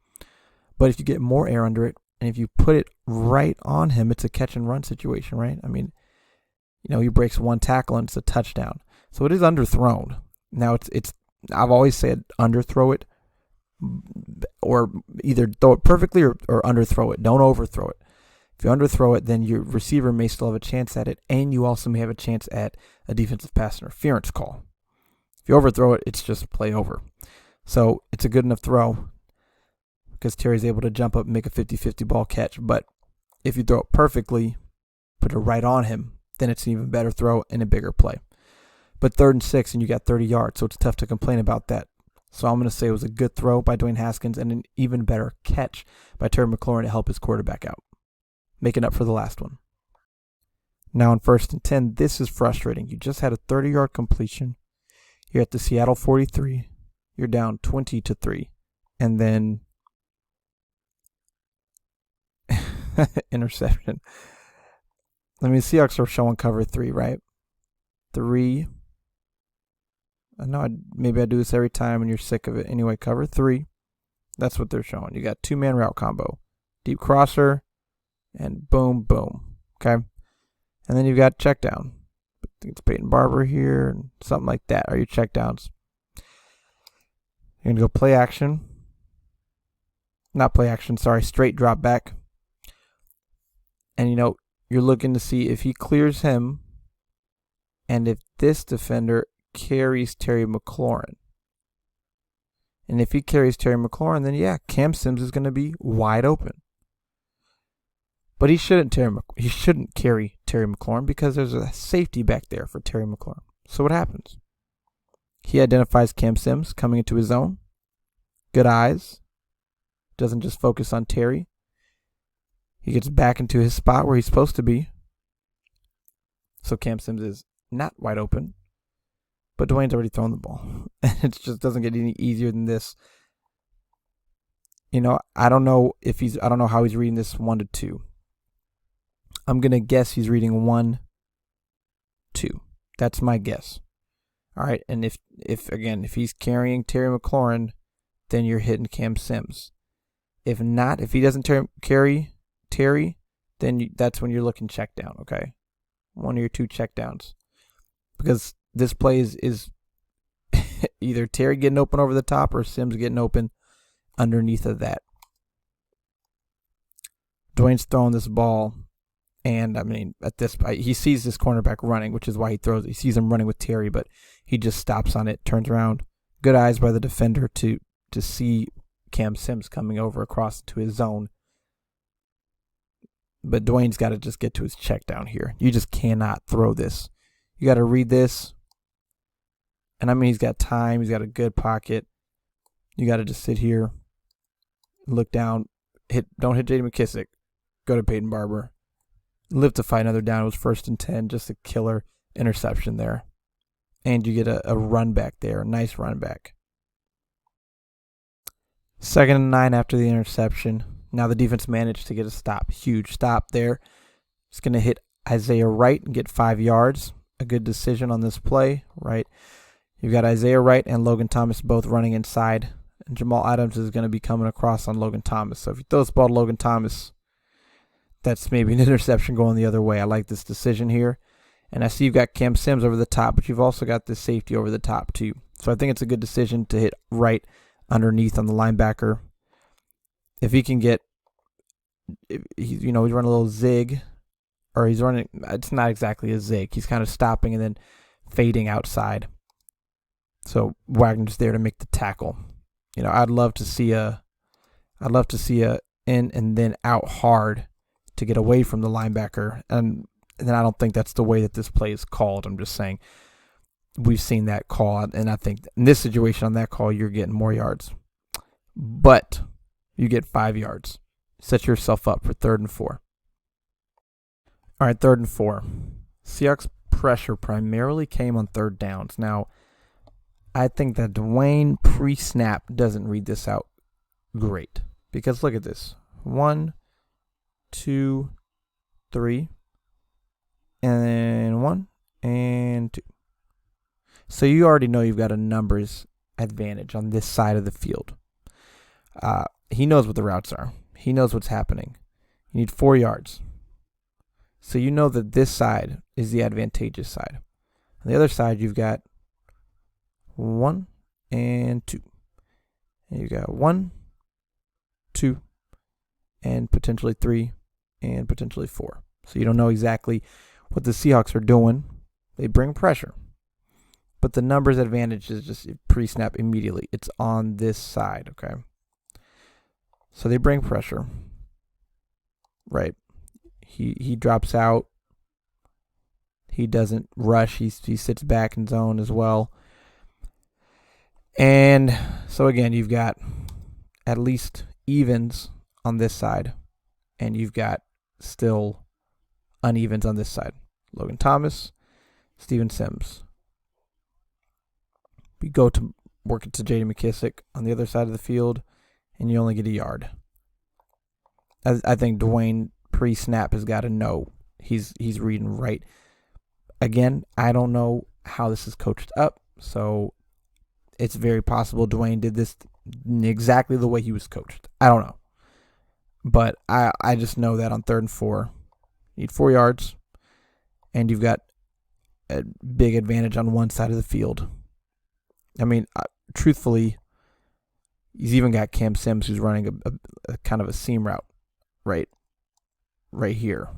Speaker 1: But if you get more air under it, and if you put it right on him, it's a catch and run situation, right? I mean, he breaks one tackle and it's a touchdown. So it is underthrown. Now it's I've always said underthrow it, or either throw it perfectly or underthrow it. Don't overthrow it. If you underthrow it, then your receiver may still have a chance at it, and you also may have a chance at a defensive pass interference call. If you overthrow it, it's just play over. So it's a good enough throw because Terry's able to jump up and make a 50-50 ball catch. But if you throw it perfectly, put it right on him, then it's an even better throw and a bigger play. But 3rd and 6, and you got 30 yards, so it's tough to complain about that. So I'm going to say it was a good throw by Dwayne Haskins and an even better catch by Terry McLaurin to help his quarterback out, making up for the last one. Now on 1st and 10, this is frustrating. You just had a 30-yard completion. You're at the Seattle 43. You're down 20-3. And then interception. I mean, Seahawks are showing cover 3, right? 3. I know maybe I do this every time and you're sick of it. Anyway, cover 3. That's what they're showing. You got 2-man route combo. Deep crosser and boom, boom. Okay? And then you've got check down. I think it's Peyton Barber here and something like that are your check downs. You're going to go play action. Not play action, sorry. Straight drop back. And, you're looking to see if he clears him and if this defender carries Terry McLaurin. And if he carries Terry McLaurin, then Cam Sims is going to be wide open. But he shouldn't carry Terry McLaurin because there's a safety back there for Terry McLaurin. So what happens? He identifies Cam Sims coming into his zone. Good eyes. Doesn't just focus on Terry. He gets back into his spot where he's supposed to be. So Cam Sims is not wide open. But Dwayne's already thrown the ball. It just doesn't get any easier than this. I don't know how he's reading this 1 to 2. I'm going to guess he's reading 1, 2. That's my guess. All right, and if he's carrying Terry McLaurin, then you're hitting Cam Sims. If not, if he doesn't carry Terry, then that's when you're looking check down, okay? 1 or 2 check downs. Because this play is either Terry getting open over the top or Sims getting open underneath of that. Dwayne's throwing this ball, and he sees this cornerback running, which is why he throws it. He sees him running with Terry, but he just stops on it, turns around. Good eyes by the defender to see Cam Sims coming over across to his zone. But Dwayne's got to just get to his check down here. You just cannot throw this. You got to read this. And he's got time. He's got a good pocket. You got to just sit here, look down, don't hit J.D. McKissick. Go to Peyton Barber. Live to fight another down. It was 1st and 10. Just a killer interception there. And you get a run back there. A nice run back. 2nd and 9 after the interception. Now the defense managed to get a stop. Huge stop there. It's going to hit Isaiah Wright and get 5 yards. A good decision on this play, right? You've got Isaiah Wright and Logan Thomas both running inside. And Jamal Adams is going to be coming across on Logan Thomas. So if you throw this ball to Logan Thomas, that's maybe an interception going the other way. I like this decision here. And I see you've got Cam Sims over the top, but you've also got this safety over the top too. So I think it's a good decision to hit Wright underneath on the linebacker. If he can get, he's running a little zig, or he's running, it's not exactly a zig. He's kind of stopping and then fading outside. So Wagner's there to make the tackle. I'd love to see a in and then out hard to get away from the linebacker. And then I don't think that's the way that this play is called. I'm just saying we've seen that call, and I think in this situation on that call, you're getting more yards. But you get 5 yards. Set yourself up for 3rd and 4. All right, 3rd and 4. Seahawks pressure primarily came on 3rd downs. Now, I think that Dwayne pre-snap doesn't read this out great. Because look at this. 1, 2, 3. And then 1 and 2. So you already know you've got a numbers advantage on this side of the field. He knows what the routes are. He knows what's happening. You need 4 yards. So you know that this side is the advantageous side. On the other side, you've got 1 and 2. And you got 1, 2, and potentially 3, and potentially 4. So you don't know exactly what the Seahawks are doing. They bring pressure. But the numbers advantage is just pre-snap immediately. It's on this side, okay? So they bring pressure. Right. He drops out. He doesn't rush. He sits back in zone as well. And so again, you've got at least evens on this side. And you've got still unevens on this side. Logan Thomas, Steven Sims. We go to work it to J.D. McKissick on the other side of the field, and you only get a yard. I think Dwayne pre-snap has got to know he's reading right. Again, I don't know how this is coached up, so it's very possible Dwayne did this exactly the way he was coached. I don't know. But I just know that on 3rd and 4, you need 4 yards, and you've got a big advantage on one side of the field. I mean, truthfully, he's even got Cam Sims who's running a kind of a seam route right here.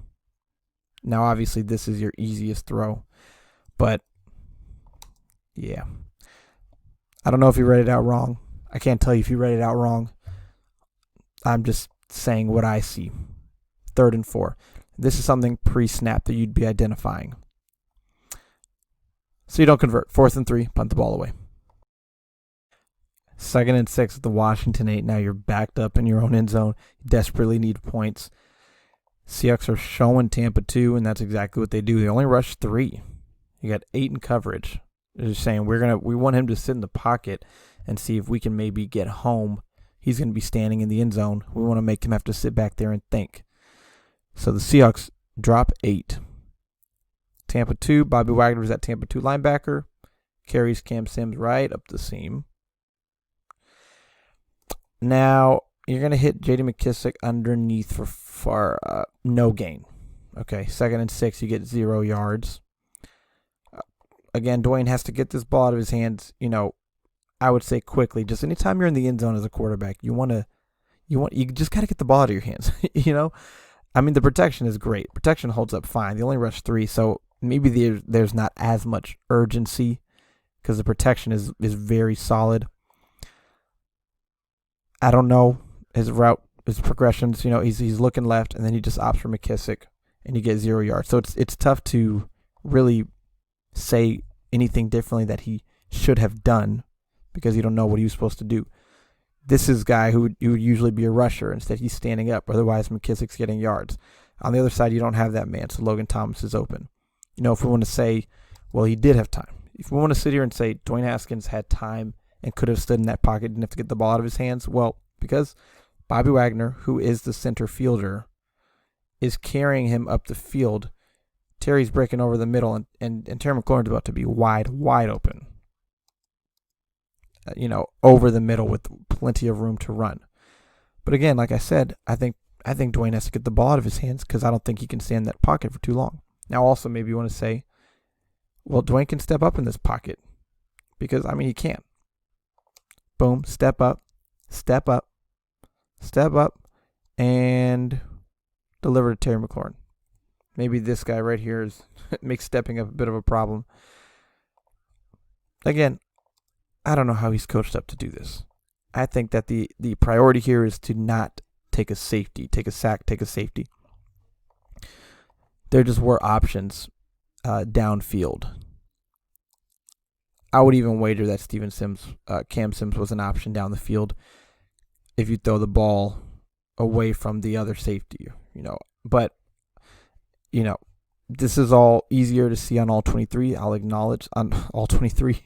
Speaker 1: Now, obviously, this is your easiest throw, but yeah. I don't know if you read it out wrong. I can't tell you if you read it out wrong. I'm just saying what I see. 3rd and 4. This is something pre-snap that you'd be identifying. So you don't convert. 4th and 3, punt the ball away. 2nd and 6 at the Washington 8. Now you're backed up in your own end zone. You desperately need points. Seahawks are showing Tampa 2, and that's exactly what they do. They only rush 3. You got 8 in coverage. Just saying we want him to sit in the pocket and see if we can maybe get home. He's going to be standing in the end zone. We want to make him have to sit back there and think. So the Seahawks drop 8. Tampa 2, Bobby Wagner is at Tampa 2 linebacker. Carries Cam Sims right up the seam. Now, you're going to hit J.D. McKissick underneath for no gain. Okay, 2nd and 6, you get 0 yards. Again, Dwayne has to get this ball out of his hands, I would say quickly. Just anytime you're in the end zone as a quarterback, you just got to get the ball out of your hands, I mean, the protection is great. Protection holds up fine. They only rush 3, so maybe there's not as much urgency because the protection is very solid. I don't know his route, his progressions. He's looking left, and then he just opts for McKissick, and you get 0 yards. So it's tough to really say anything differently that he should have done because you don't know what he was supposed to do. This is a guy who would usually be a rusher. Instead, he's standing up. Otherwise, McKissick's getting yards. On the other side, you don't have that man, so Logan Thomas is open. If we want to say, well, he did have time. If we want to sit here and say Dwayne Haskins had time and could have stood in that pocket, didn't have to get the ball out of his hands, well, because Bobby Wagner, who is the center fielder, is carrying him up the field. Terry's breaking over the middle, and Terry McLaurin's about to be wide open. Over the middle with plenty of room to run. But again, like I said, I think Dwayne has to get the ball out of his hands because I don't think he can stay in that pocket for too long. Now, also, maybe you want to say, well, Dwayne can step up in this pocket because, he can. Boom, step up, and deliver to Terry McLaurin. Maybe this guy right here makes stepping up a bit of a problem. Again, I don't know how he's coached up to do this. I think that the priority here is to not take a safety, take a sack, take a safety. There just were options downfield. I would even wager that Cam Sims was an option down the field if you throw the ball away from the other safety, But, this is all easier to see on all 23. I'll acknowledge on all 23.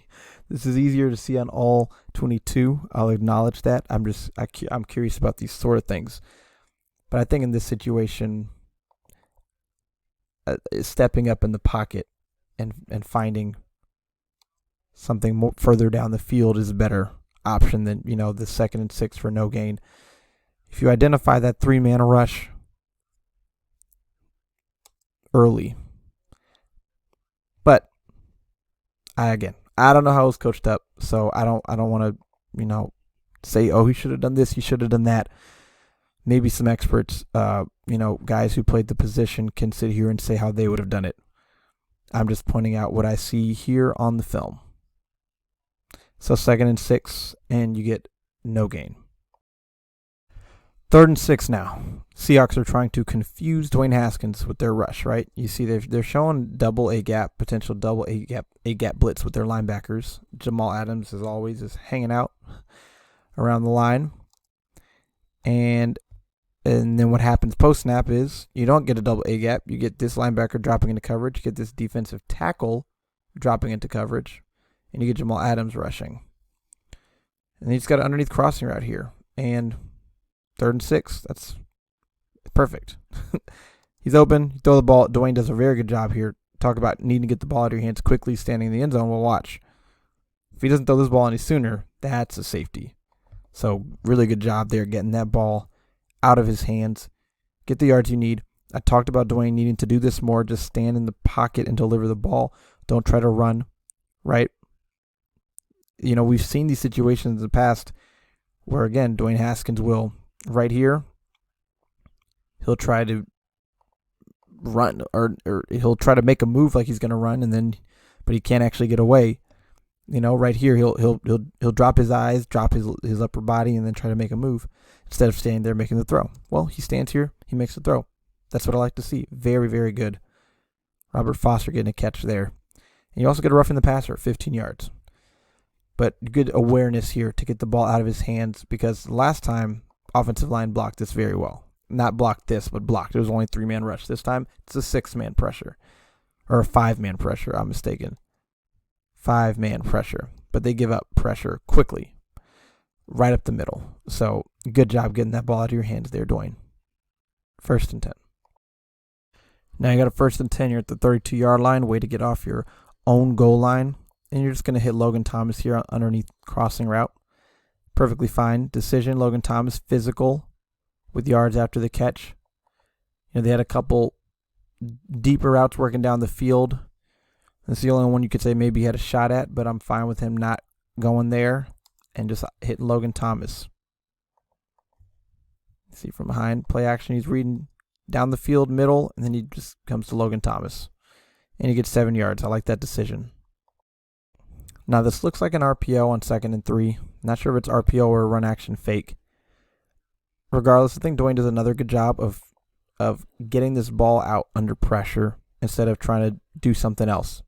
Speaker 1: This is easier to see on all 22. I'll acknowledge that. I'm curious about these sort of things. But I think in this situation, stepping up in the pocket and finding something more further down the field is a better option than, the 2nd and 6 for no gain. If you identify that 3-man rush early. But I don't know how it was coached up, so I don't want to, say, oh, he should have done this, he should have done that. Maybe some experts, guys who played the position can sit here and say how they would have done it. I'm just pointing out what I see here on the film. So 2nd and 6, and you get no gain. 3rd and 6 now. Seahawks are trying to confuse Dwayne Haskins with their rush, right? You see they're showing potential double A gap blitz with their linebackers. Jamal Adams, as always, is hanging out around the line. And then what happens post-snap is you don't get a double A gap. You get this linebacker dropping into coverage. You get this defensive tackle dropping into coverage. And you get Jamal Adams rushing. And he's got an underneath crossing route here. And 3rd and 6, that's perfect. He's open. You throw the ball. Dwayne does a very good job here. Talk about needing to get the ball out of your hands quickly, standing in the end zone. Well, watch. If he doesn't throw this ball any sooner, that's a safety. So really good job there getting that ball out of his hands. Get the yards you need. I talked about Dwayne needing to do this more. Just stand in the pocket and deliver the ball. Don't try to run, right? We've seen these situations in the past where, again, Dwayne Haskins will, right here, he'll try to run or he'll try to make a move like he's going to run, but he can't actually get away. Right here, he'll drop his eyes, drop his upper body, and then try to make a move instead of standing there making the throw. Well, he stands here, he makes the throw. That's what I like to see. Very, very good. Robert Foster getting a catch there. And you also get a roughing the passer, 15 yards. But good awareness here to get the ball out of his hands because last time, offensive line blocked this very well. Not blocked this, but blocked. It was only 3-man rush. This time, it's a 6-man pressure. Or a 5-man pressure, I'm mistaken. 5-man pressure, but they give up pressure quickly, right up the middle. So good job getting that ball out of your hands there, Dwayne. 1st and 10. Now you got a 1st and 10. You're at the 32-yard line. Way to get off your own goal line. And you're just going to hit Logan Thomas here underneath crossing route. Perfectly fine decision. Logan Thomas, physical with yards after the catch. You know, they had a couple deeper routes working down the field. That's the only one you could say maybe he had a shot at, but I'm fine with him not going there and just hitting Logan Thomas. See from behind, play action. He's reading down the field, middle, and then he just comes to Logan Thomas. And he gets 7 yards. I like that decision. Now this looks like an RPO on 2nd and 3. Not sure if it's RPO or a run action fake. Regardless, I think Dwayne does another good job of getting this ball out under pressure instead of trying to do something else.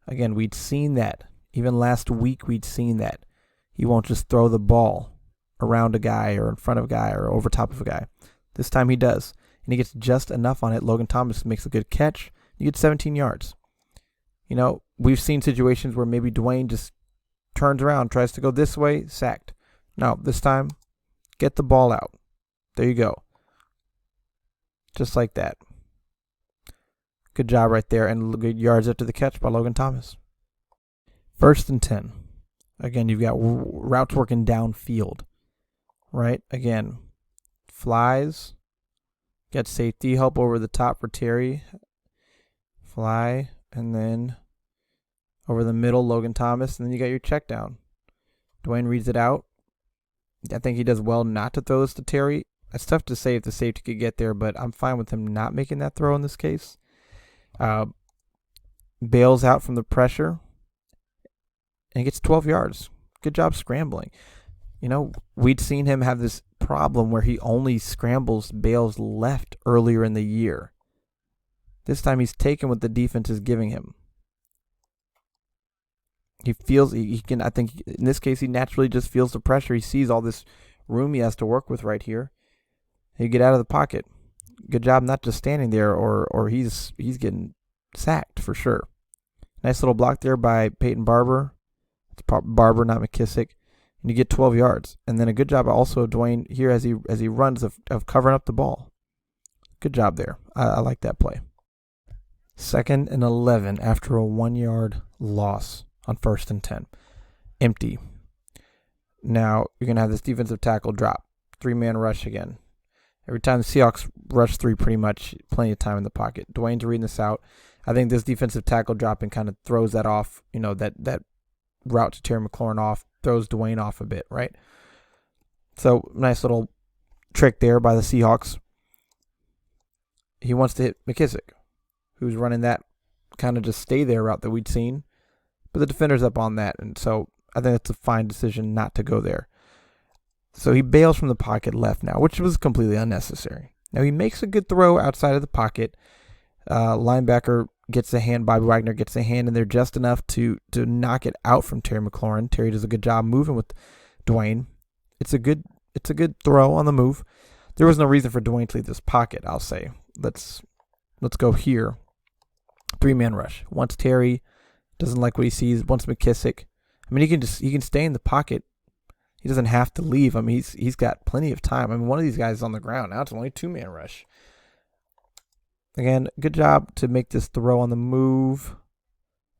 Speaker 1: Again, we'd seen that. Even last week we'd seen that. He won't just throw the ball around a guy or in front of a guy or over top of a guy. This time he does. And he gets just enough on it. Logan Thomas makes a good catch. You get 17 yards. You know, we've seen situations where maybe Dwayne just turns around, tries to go this way, sacked. No, this time, get the ball out. There you go. Just like that. Good job right there. And good yards after the catch by Logan Thomas. 1st and 10. Again, you've got routes working downfield. Right? Again, flies. Got safety help over the top for Terry. Fly. And then over the middle, Logan Thomas. And then you got your check down. Dwayne reads it out. I think he does well not to throw this to Terry. It's tough to say if the safety could get there, but I'm fine with him not making that throw in this case. Bails out from the pressure. And gets 12 yards. Good job scrambling. You know, we'd seen him have this problem where he only scrambles bails left earlier in the year. This time he's taking what the defense is giving him. He feels he can, I think in this case, he naturally just feels the pressure. He sees all this room he has to work with right here. He get out of the pocket. Good job not just standing there or he's getting sacked for sure. Nice little block there by Peyton Barber. It's Barber, not McKissick. And you get 12 yards. And then a good job also of Dwayne here as he runs of covering up the ball. Good job there. I like that play. 2nd and 11 after a 1-yard loss on 1st and 10. Empty. Now you're going to have this defensive tackle drop. 3-man rush again. Every time the Seahawks rush 3 pretty much, plenty of time in the pocket. Dwayne's reading this out. I think this defensive tackle dropping kind of throws that off, you know, that route to Terry McLaurin off, throws Dwayne off a bit, right? So nice little trick there by the Seahawks. He wants to hit McKissick, who's running that kind of just stay there route that we'd seen. But the defender's up on that, and so I think it's a fine decision not to go there. So he bails from the pocket left now, which was completely unnecessary. Now he makes a good throw outside of the pocket. Linebacker gets a hand. Bobby Wagner gets a hand in there just enough to knock it out from Terry McLaurin. Terry does a good job moving with Dwayne. It's a good throw on the move. There was no reason for Dwayne to leave this pocket, I'll say. Let's go here. 3-man rush. Once Terry doesn't like what he sees, once McKissick. I mean, he can stay in the pocket. He doesn't have to leave. I mean, he's got plenty of time. I mean, one of these guys is on the ground. Now it's only a 2-man rush. Again, good job to make this throw on the move.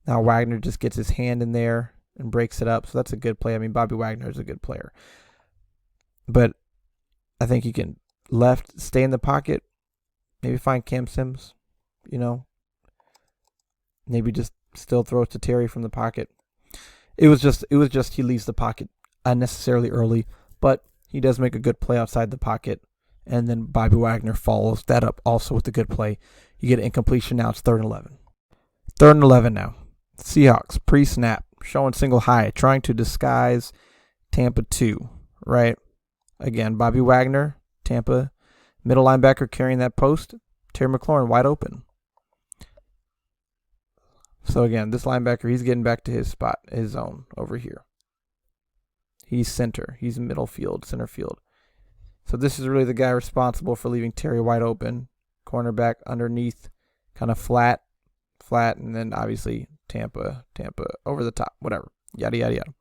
Speaker 1: Now Wagner just gets his hand in there and breaks it up. So that's a good play. I mean, Bobby Wagner is a good player. But I think he can stay in the pocket. Maybe find Cam Sims, you know. Maybe just still throw it to Terry from the pocket. It was just he leaves the pocket unnecessarily early, but he does make a good play outside the pocket. And then Bobby Wagner follows that up also with a good play. You get an incompletion now. It's 3rd and 11. 3rd and 11 now. Seahawks pre-snap, showing single high, trying to disguise Tampa 2, right? Again, Bobby Wagner, Tampa, middle linebacker carrying that post. Terry McLaurin wide open. So again, this linebacker, he's getting back to his spot, his zone over here. He's center. He's middle field, center field. So this is really the guy responsible for leaving Terry wide open. Cornerback underneath, kind of flat, and then obviously Tampa, over the top, whatever. Yada, yada, yada.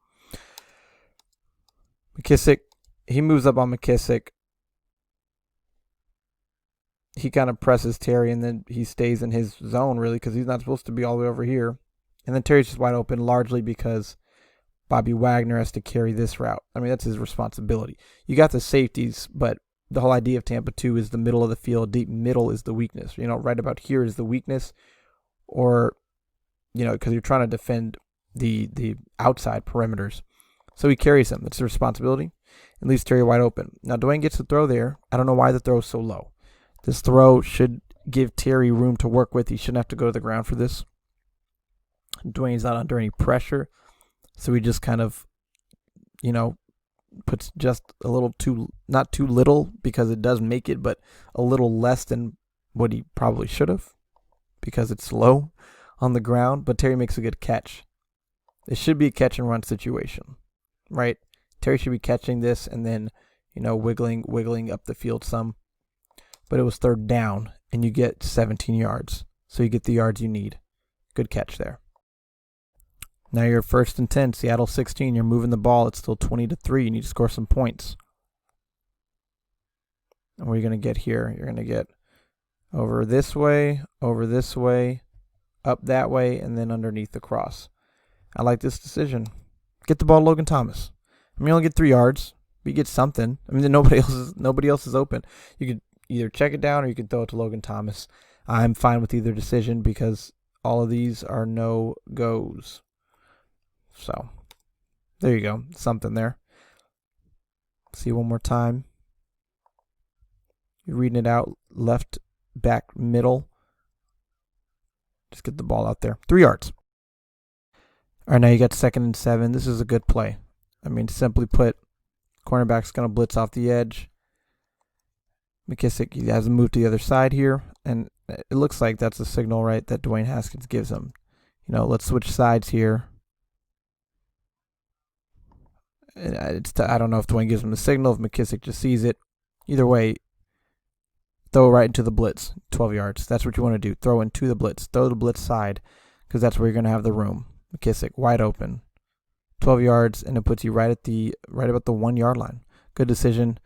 Speaker 1: Mckissick, he moves up on Mckissick. He kind of presses Terry, and then he stays in his zone, really, because he's not supposed to be all the way over here. And then Terry's just wide open, largely because Bobby Wagner has to carry this route. I mean, that's his responsibility. You got the safeties, but the whole idea of Tampa 2 is the middle of the field. Deep middle is the weakness. Right about here is the weakness, or, because you're trying to defend the outside perimeters. So he carries them. That's his responsibility, and leaves Terry wide open. Now, Dwayne gets the throw there. I don't know why the throw is so low. This throw should give Terry room to work with. He shouldn't have to go to the ground for this. Dwayne's not under any pressure, so he just kind of, puts just a little too, not too little, because it does make it, but a little less than what he probably should have, because it's low on the ground. But Terry makes a good catch. It should be a catch and run situation, right? Terry should be catching this and then, wiggling up the field some. But it was third down, and you get 17 yards. So you get the yards you need. Good catch there. Now you're 1st and 10, Seattle 16. You're moving the ball. It's still 20-3. You need to score some points. And what are you going to get here? You're going to get over this way, up that way, and then underneath the cross. I like this decision. Get the ball to Logan Thomas. I mean, you only get 3 yards, but you get something. I mean, nobody else is open. You could either check it down or you can throw it to Logan Thomas. I'm fine with either decision because all of these are no-goes. So, there you go. Something there. See one more time. You're reading it out. Left, back, middle. Just get the ball out there. 3 yards. All right, now you got 2nd and 7. This is a good play. I mean, simply put, cornerback's going to blitz off the edge. McKissick, he has to move to the other side here, and it looks like that's the signal, right, that Dwayne Haskins gives him. Let's switch sides here. I don't know if Dwayne gives him the signal, if McKissick just sees it. Either way, throw right into the blitz, 12 yards. That's what you want to do. Throw into the blitz. Throw the blitz side, because that's where you're going to have the room. McKissick, wide open. 12 yards, and it puts you right about the 1 yard line. Good decision.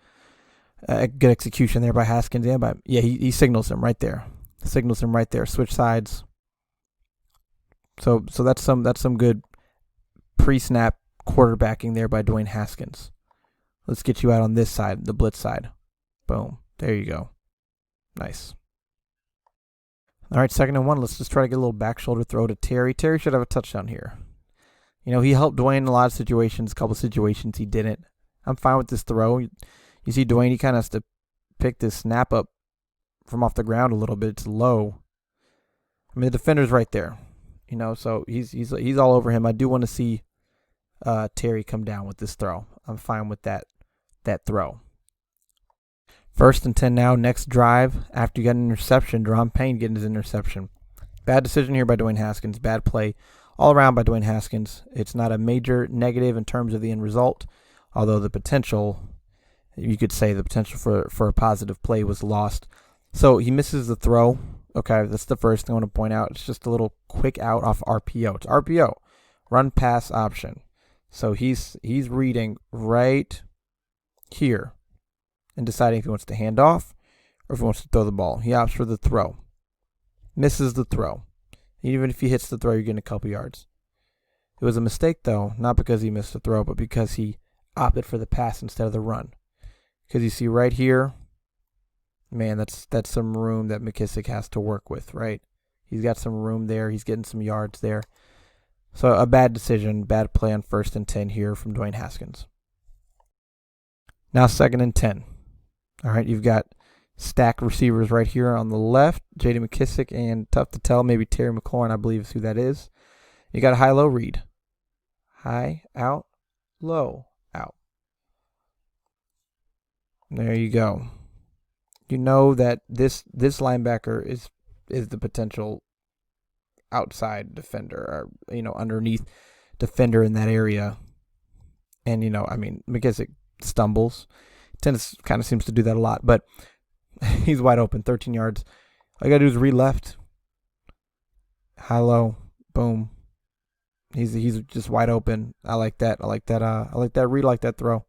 Speaker 1: Good execution there by Haskins. He signals him right there. Switch sides. So that's some good pre-snap quarterbacking there by Dwayne Haskins. Let's get you out on this side, the blitz side. Boom. There you go. Nice. All right, 2nd and 1. Let's just try to get a little back shoulder throw to Terry. Terry should have a touchdown here. He helped Dwayne in a lot of situations. A couple situations he didn't. I'm fine with this throw. You see Dwayne, he kind of has to pick this snap up from off the ground a little bit. It's low. I mean, the defender's right there. So he's all over him. I do want to see Terry come down with this throw. I'm fine with that throw. 1st and 10 now. Next drive, after you got an interception, Deron Payne getting his interception. Bad decision here by Dwayne Haskins. Bad play all around by Dwayne Haskins. It's not a major negative in terms of the end result, although the potential, you could say the potential for a positive play was lost. So he misses the throw. Okay, that's the first thing I want to point out. It's just a little quick out off RPO. It's RPO, Run Pass Option. So he's reading right here and deciding if he wants to hand off or if he wants to throw the ball. He opts for the throw. Misses the throw. Even if he hits the throw, you're getting a couple yards. It was a mistake, though, not because he missed the throw, but because he opted for the pass instead of the run. Because you see right here, man, that's some room that Mckissick has to work with, right? He's got some room there. He's getting some yards there. So a bad decision, bad play on 1st and 10 here from Dwayne Haskins. Now 2nd and 10. All right, you've got stack receivers right here on the left, J.D. McKissick, and tough to tell, maybe Terry McLaurin, I believe is who that is. You got a high-low read. High, out, low, out. There you go. You know that this linebacker is the potential outside defender, or underneath defender in that area. And McKissick stumbles. Tennis kind of seems to do that a lot, but he's wide open, 13 yards. All you gotta do is read left, high low, boom, He's just wide open. I like that. I like that read, I like that throw.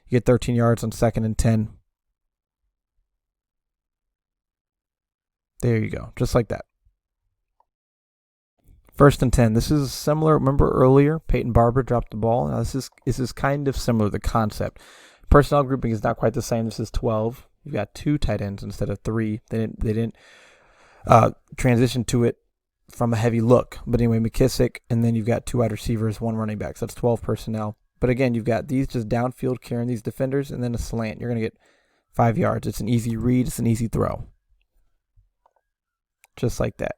Speaker 1: You get 13 yards on 2nd and 10. There you go. Just like that. 1st and 10. This is similar. Remember earlier, Peyton Barber dropped the ball. Now this is kind of similar, the concept. Personnel grouping is not quite the same. This is 12. You've got 2 tight ends instead of 3. They didn't transition to it from a heavy look. But anyway, Mckissick, and then you've got 2 wide receivers, 1 running back. So that's 12 personnel. But again, you've got these just downfield carrying these defenders, and then a slant. You're going to get 5 yards. It's an easy read. It's an easy throw. Just like that.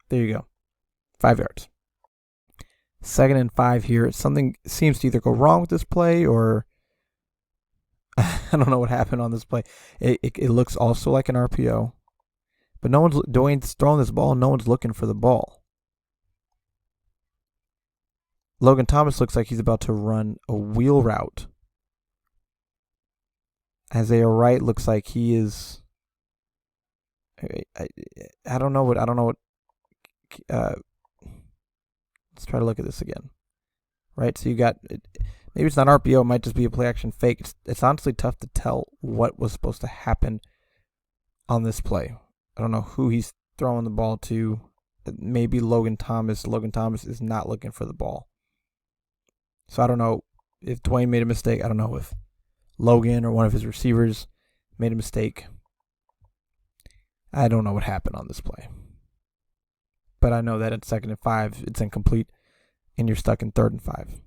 Speaker 1: There you go. 5 yards. 2nd and 5 here. Something seems to either go wrong with this play or I don't know what happened on this play. It looks also like an RPO. But Dwayne's throwing this ball and no one's looking for the ball. Logan Thomas looks like he's about to run a wheel route. Isaiah Wright looks like he is. I don't know what. Let's try to look at this again. Right, so you got. Maybe it's not RPO. It might just be a play action fake. It's honestly tough to tell what was supposed to happen on this play. I don't know who he's throwing the ball to. Maybe Logan Thomas. Logan Thomas is not looking for the ball. So I don't know if Dwayne made a mistake. I don't know if Logan or one of his receivers made a mistake. I don't know what happened on this play. But I know that at 2nd and 5, it's incomplete, and you're stuck in 3rd and 5.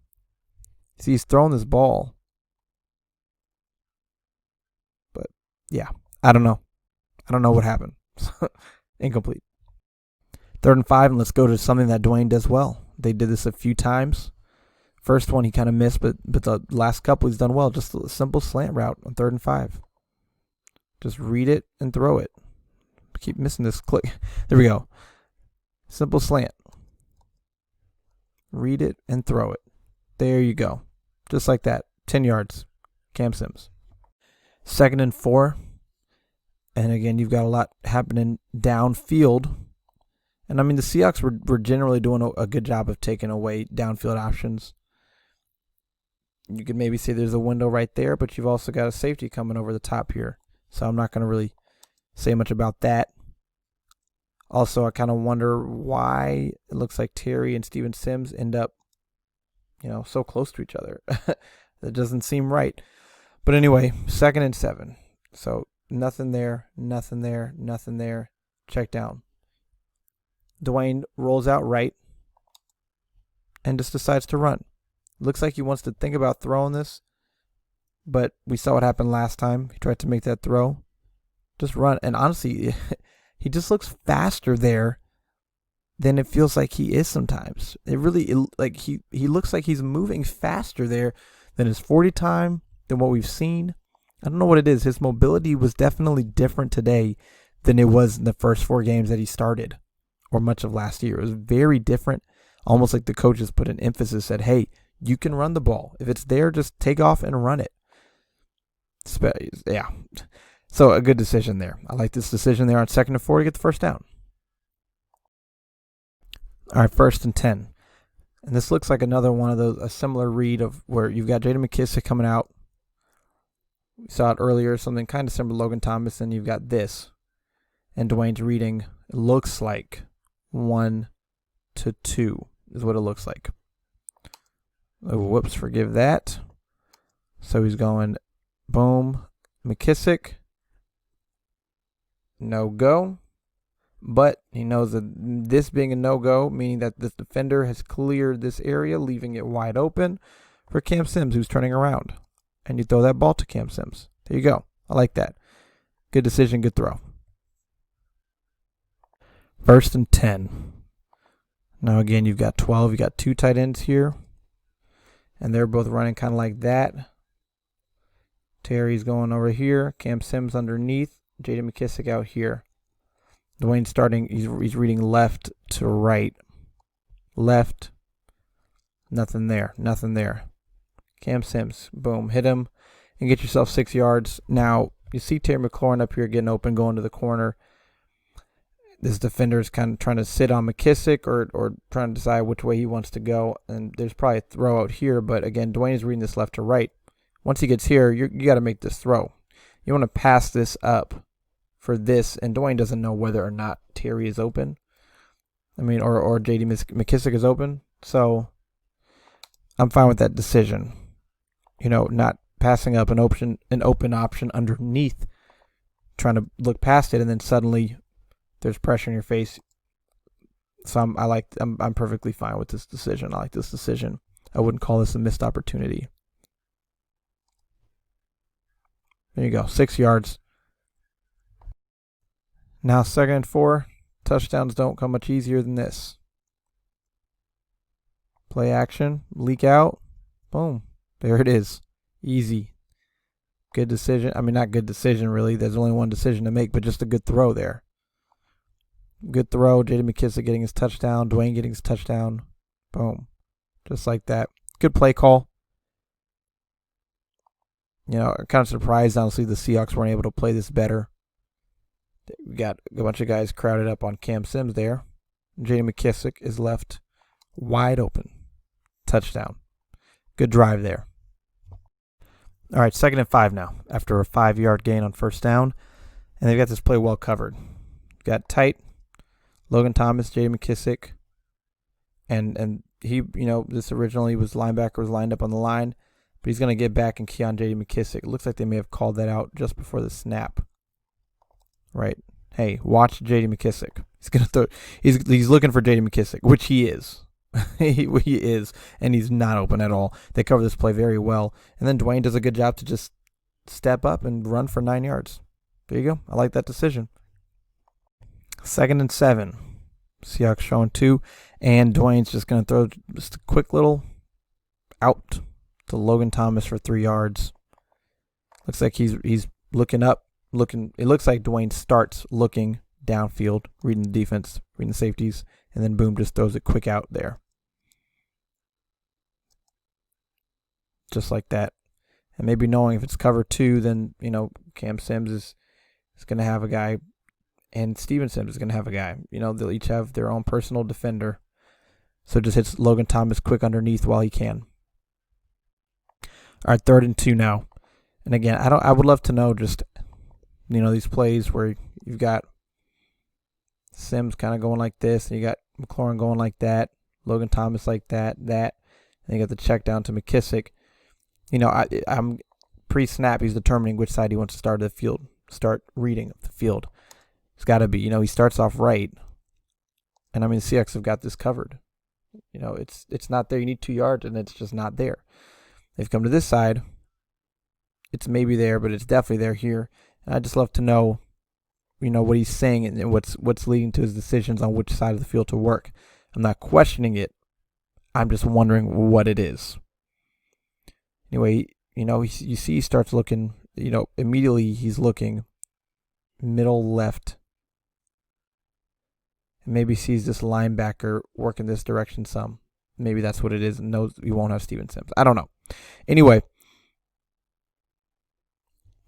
Speaker 1: See, he's throwing this ball. But, yeah, I don't know. I don't know what happened. Incomplete. 3rd and 5, and let's go to something that Dwayne does well. They did this a few times. First one he kind of missed, but the last couple he's done well. Just a simple slant route on 3rd and 5. Just read it and throw it. Keep missing this click. There we go. Simple slant. Read it and throw it. There you go. Just like that. 10 yards. Cam Sims. 2nd and 4. And again, you've got a lot happening downfield. And I mean, the Seahawks were generally doing a good job of taking away downfield options. You could maybe say there's a window right there, but you've also got a safety coming over the top here. So I'm not going to really say much about that. Also, I kind of wonder why it looks like Terry and Steven Sims end up, so close to each other. That doesn't seem right. But anyway, 2nd and 7. So nothing there, nothing there, nothing there. Check down. Dwayne rolls out right and just decides to run. Looks like he wants to think about throwing this, but we saw what happened last time. He tried to make that throw. Just run. And honestly, he just looks faster there than it feels like he is sometimes. He looks like he's moving faster there than his 40 time, than what we've seen. I don't know what it is. His mobility was definitely different today than it was in the first 4 games that he started, or much of last year. It was very different, almost like the coaches put an emphasis, said, hey, you can run the ball. If it's there, just take off and run it. Yeah. So a good decision there. I like this decision there on 2nd and 4 to get the first down. All right, 1st and 10. And this looks like another one of those, a similar read of where you've got J.D. Mckissick coming out. We saw it earlier, something kind of similar to Logan Thomas, and you've got this. And Dwayne's reading, it looks like 1 to 2 is what it looks like. Oh, whoops, forgive that. So he's going, boom, Mckissick. No-go. But he knows that this being a no-go, meaning that this defender has cleared this area, leaving it wide open for Cam Sims, who's turning around. And you throw that ball to Cam Sims. There you go. I like that. Good decision, good throw. 1st and 10. Now again, you've got 12. You've got 2 tight ends here. And they're both running kind of like that. Terry's going over here. Cam Sims underneath. J.D. Mckissick out here. Dwayne starting. He's reading left to right. Left. Nothing there. Nothing there. Cam Sims. Boom. Hit him and get yourself 6 yards. Now, you see Terry McLaurin up here getting open, going to the corner. this defender is kind of trying to sit on Mckissick or trying to decide which way he wants to go. And there's probably a throw out here. But again, Dwayne is reading this left to right. Once he gets here, you got to make this throw. You want to pass this up for this. And Dwayne doesn't know whether or not Terry is open. Or J.D. Mckissick is open. So I'm fine with that decision. Not passing up an open option underneath, trying to look past it, and then suddenly there's pressure in your face. So I'm perfectly fine with this decision. I like this decision. I wouldn't call this a missed opportunity. There you go, 6 yards. Now 2nd and 4. Touchdowns don't come much easier than this. Play action, leak out, boom. There it is. Easy. Good decision. Not good decision, really. There's only one decision to make, but just a good throw there. Good throw. J.D. Mckissick getting his touchdown. Dwayne getting his touchdown. Boom. Just like that. Good play call. I'm kind of surprised, honestly, the Seahawks weren't able to play this better. We got a bunch of guys crowded up on Cam Sims there. J.D. Mckissick is left wide open. Touchdown. Good drive there. All right, 2nd and 5 now, after a 5-yard gain on 1st down. And they've got this play well covered. Got tight, Logan Thomas, J.D. Mckissick. And he, this originally was linebacker was lined up on the line, but he's going to get back and key on J.D. Mckissick. It looks like they may have called that out just before the snap. Right. Hey, watch J.D. Mckissick. He's going to throw. He's looking for J.D. Mckissick, which he is. he is, and he's not open at all. They cover this play very well. And then Dwayne does a good job to just step up and run for 9 yards. There you go. I like that decision. 2nd and 7. Seahawks showing 2. And Dwayne's just going to throw just a quick little out to Logan Thomas for 3 yards. Looks like he's looking up. It looks like Dwayne starts looking downfield, reading the defense, reading the safeties, and then boom, just throws it quick out there. Just like that. And maybe knowing if it's cover 2, then, Cam Sims is going to have a guy, and Steven Sims is going to have a guy. They'll each have their own personal defender. So just hits Logan Thomas quick underneath while he can. All right, 3rd and 2 now. And again, I would love to know just, these plays where you've got Sims kind of going like this, and you got McLaurin going like that, Logan Thomas like that, and you got the check down to McKissick. I'm pre-snap, he's determining which side he wants to start reading the field. It's got to be, he starts off right, and the Seahawks have got this covered. It's not there. You need 2 yards, and it's just not there. They've come to this side. It's maybe there, but it's definitely there here. And I just love to know, what he's saying and what's leading to his decisions on which side of the field to work. I'm not questioning it. I'm just wondering what it is. Anyway, you see he starts looking, immediately he's looking middle left. And maybe sees this linebacker working this direction some. Maybe that's what it is and knows he won't have Steven Sims. I don't know. Anyway,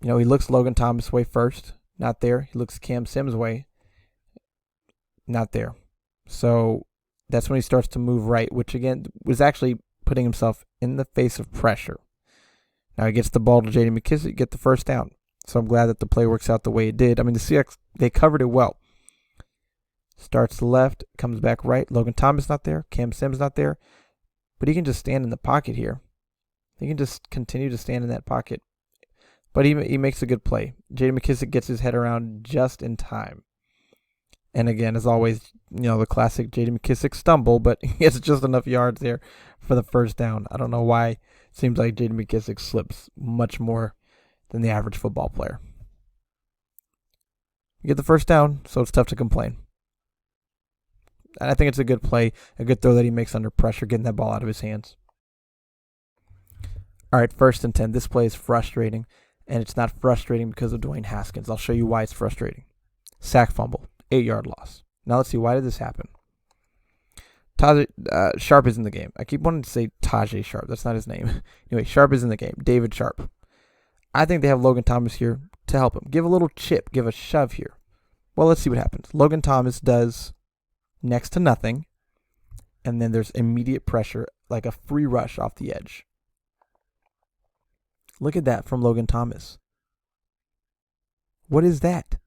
Speaker 1: he looks Logan Thomas' way first. Not there. He looks Cam Sims' way. Not there. So that's when he starts to move right, which again was actually putting himself in the face of pressure. Now he gets the ball to J.D. Mckissick, get the 1st down. So I'm glad that the play works out the way it did. The Seahawks, they covered it well. Starts left, comes back right. Logan Thomas not there. Cam Sims not there. But he can just stand in the pocket here. He can just continue to stand in that pocket. But he makes a good play. J.D. Mckissick gets his head around just in time. And again, as always, the classic J.D. Mckissick stumble, but he gets just enough yards there for the 1st down. I don't know why. It seems like J.D. Mckissick slips much more than the average football player. You get the 1st down, so it's tough to complain. And I think it's a good play, a good throw that he makes under pressure, getting that ball out of his hands. All right, 1st and 10. This play is frustrating, and it's not frustrating because of Dwayne Haskins. I'll show you why it's frustrating. Sack fumble, 8-yard loss. Now let's see, why did this happen? Todd Sharp is in the game. I keep wanting to say Tajay Sharp. That's not his name. Anyway, Sharp is in the game. David Sharp. I think they have Logan Thomas here to help him. Give a little chip. Give a shove here. Well, let's see what happens. Logan Thomas does next to nothing, and then there's immediate pressure, like a free rush off the edge. Look at that from Logan Thomas. What is that?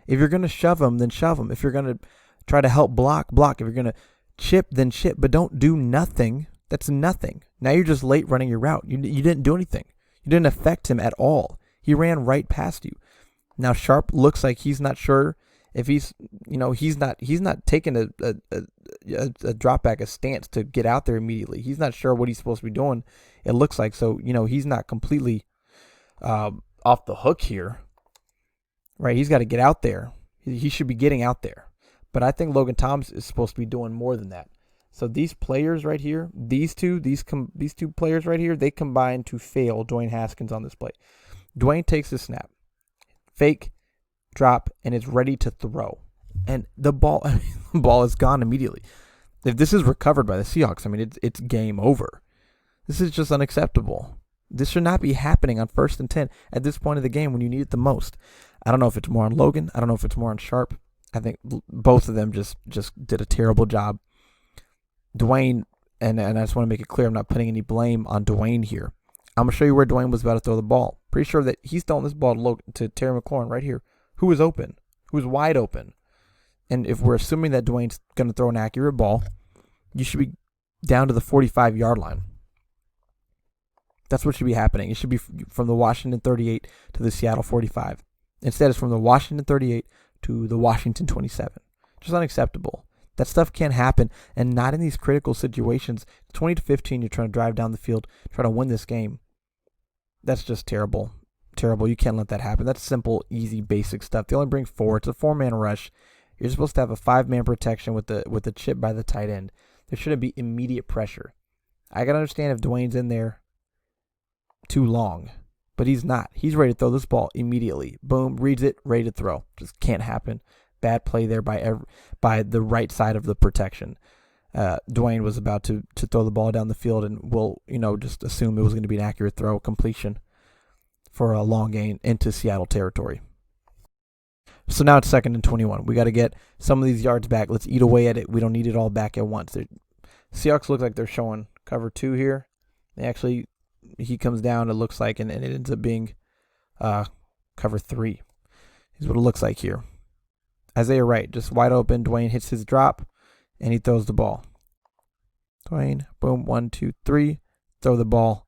Speaker 1: If you're going to shove him, then shove him. If you're going to try to help block. If you're going to chip, then chip. But don't do nothing. That's nothing. Now you're just late running your route. You didn't do anything. You didn't affect him at all. He ran right past you. Now Sharp looks like he's not sure if he's not taking a drop back, a stance to get out there immediately. He's not sure what he's supposed to be doing. It looks like, so he's not completely off the hook here, right? He's got to get out there. He should be getting out there, but I think Logan Thomas is supposed to be doing more than that. So these players right here, these two players right here, they combine to fail Dwayne Haskins on this play. Dwayne takes the snap, fake, drop, and it's ready to throw. And the ball is gone immediately. If this is recovered by the Seahawks, it's game over. This is just unacceptable. This should not be happening on 1st and 10 at this point of the game when you need it the most. I don't know if it's more on Logan. I don't know if it's more on Sharp. I think both of them just did a terrible job. Dwayne, and I just want to make it clear, I'm not putting any blame on Dwayne here. I'm going to show you where Dwayne was about to throw the ball. Pretty sure that he's throwing this ball to Terry McLaurin right here, who was open, who was wide open. And if we're assuming that Dwayne's going to throw an accurate ball, you should be down to the 45-yard line. That's what should be happening. It should be from the Washington 38 to the Seattle 45. Instead, it's from the Washington 38 to the Washington 27. Just unacceptable. That stuff can't happen, and not in these critical situations. 20-15, you're trying to drive down the field, try to win this game. That's just terrible. Terrible. You can't let that happen. That's simple, easy, basic stuff. They only bring 4. It's a 4-man rush. You're supposed to have a 5-man protection with the chip by the tight end. There shouldn't be immediate pressure. I can understand if Dwayne's in there too long, but he's not. He's ready to throw this ball immediately. Boom, reads it, ready to throw. Just can't happen. Bad play there by the right side of the protection. Dwayne was about to throw the ball down the field, and we'll just assume it was going to be an accurate throw, completion for a long gain into Seattle territory. So now it's 2nd and 21. We got to get some of these yards back. Let's eat away at it. We don't need it all back at once. Seahawks look like they're showing cover 2 here. He comes down, it looks like, and it ends up being cover 3. Is what it looks like here. Isaiah Wright, just wide open. Dwayne hits his drop, and he throws the ball. Dwayne, boom, 1, 2, 3, throw the ball.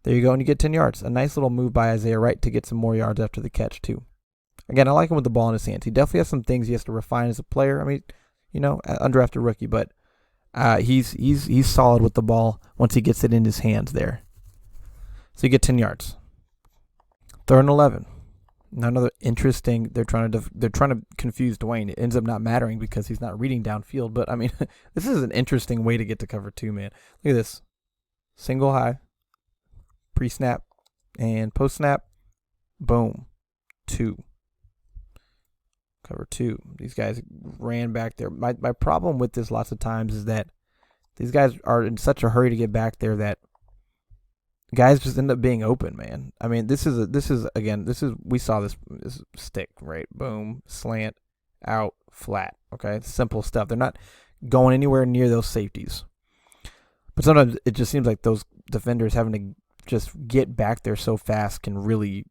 Speaker 1: There you go, and you get 10 yards. A nice little move by Isaiah Wright to get some more yards after the catch, too. Again, I like him with the ball in his hands. He definitely has some things he has to refine as a player. Undrafted rookie, but he's solid with the ball once he gets it in his hands there. So you get 10 yards. 3rd and 11. Now another interesting. They're trying to confuse Dwayne. It ends up not mattering because he's not reading downfield. But this is an interesting way to get to cover 2, man. Look at this. Single high, pre-snap, and post-snap. Boom, 2. Cover 2. These guys ran back there. My problem with this lots of times is that these guys are in such a hurry to get back there that guys just end up being open, man. We saw this stick, right? Boom, slant, out, flat. Okay, simple stuff. They're not going anywhere near those safeties. But sometimes it just seems like those defenders having to just get back there so fast can really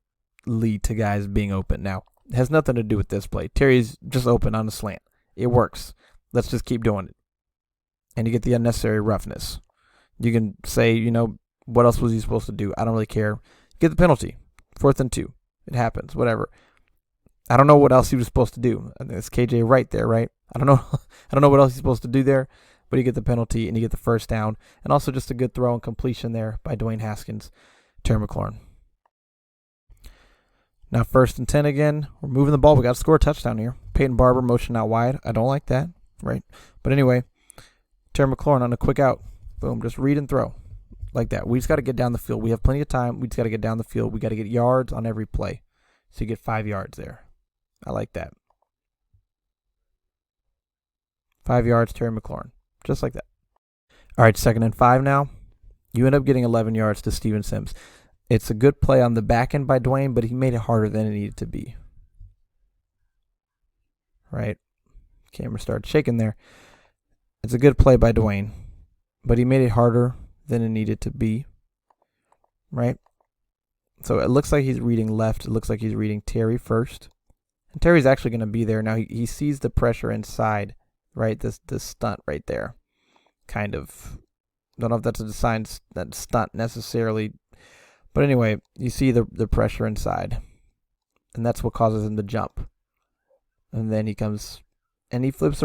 Speaker 1: lead to guys being open. Now, it has nothing to do with this play. Terry's just open on the slant. It works. Let's just keep doing it. And you get the unnecessary roughness. You can say, what else was he supposed to do? I don't really care. Get the penalty. 4th and 2. It happens. Whatever. I don't know what else he was supposed to do. I think it's KJ right there, right? I don't know what else he's supposed to do there, but you get the penalty and you get the 1st down. And also just a good throw and completion there by Dwayne Haskins, Terry McLaurin. Now 1st and 10 again. We're moving the ball. We got to score a touchdown here. Peyton Barber motion out wide. I don't like that, right? But anyway, Terry McLaurin on a quick out. Boom, just read and throw. Like that. We just got to get down the field. We have plenty of time. We just got to get down the field. We got to get yards on every play. So you get 5 yards there. I like that. 5 yards, Terry McLaurin. Just like that. All right, 2nd and 5 now. You end up getting 11 yards to Steven Sims. It's a good play on the back end by Dwayne, but he made it harder than it needed to be. right? Camera started shaking there. It's a good play by Dwayne, but he made it harder than it needed to be, right? So it looks like he's reading left. It looks like he's reading Terry first. And Terry's actually going to be there. Now he sees the pressure inside, right? This stunt right there. Kind of. Don't know if that's a sign that stunt necessarily. But anyway, you see the pressure inside. And that's what causes him to jump. And then he comes and he flips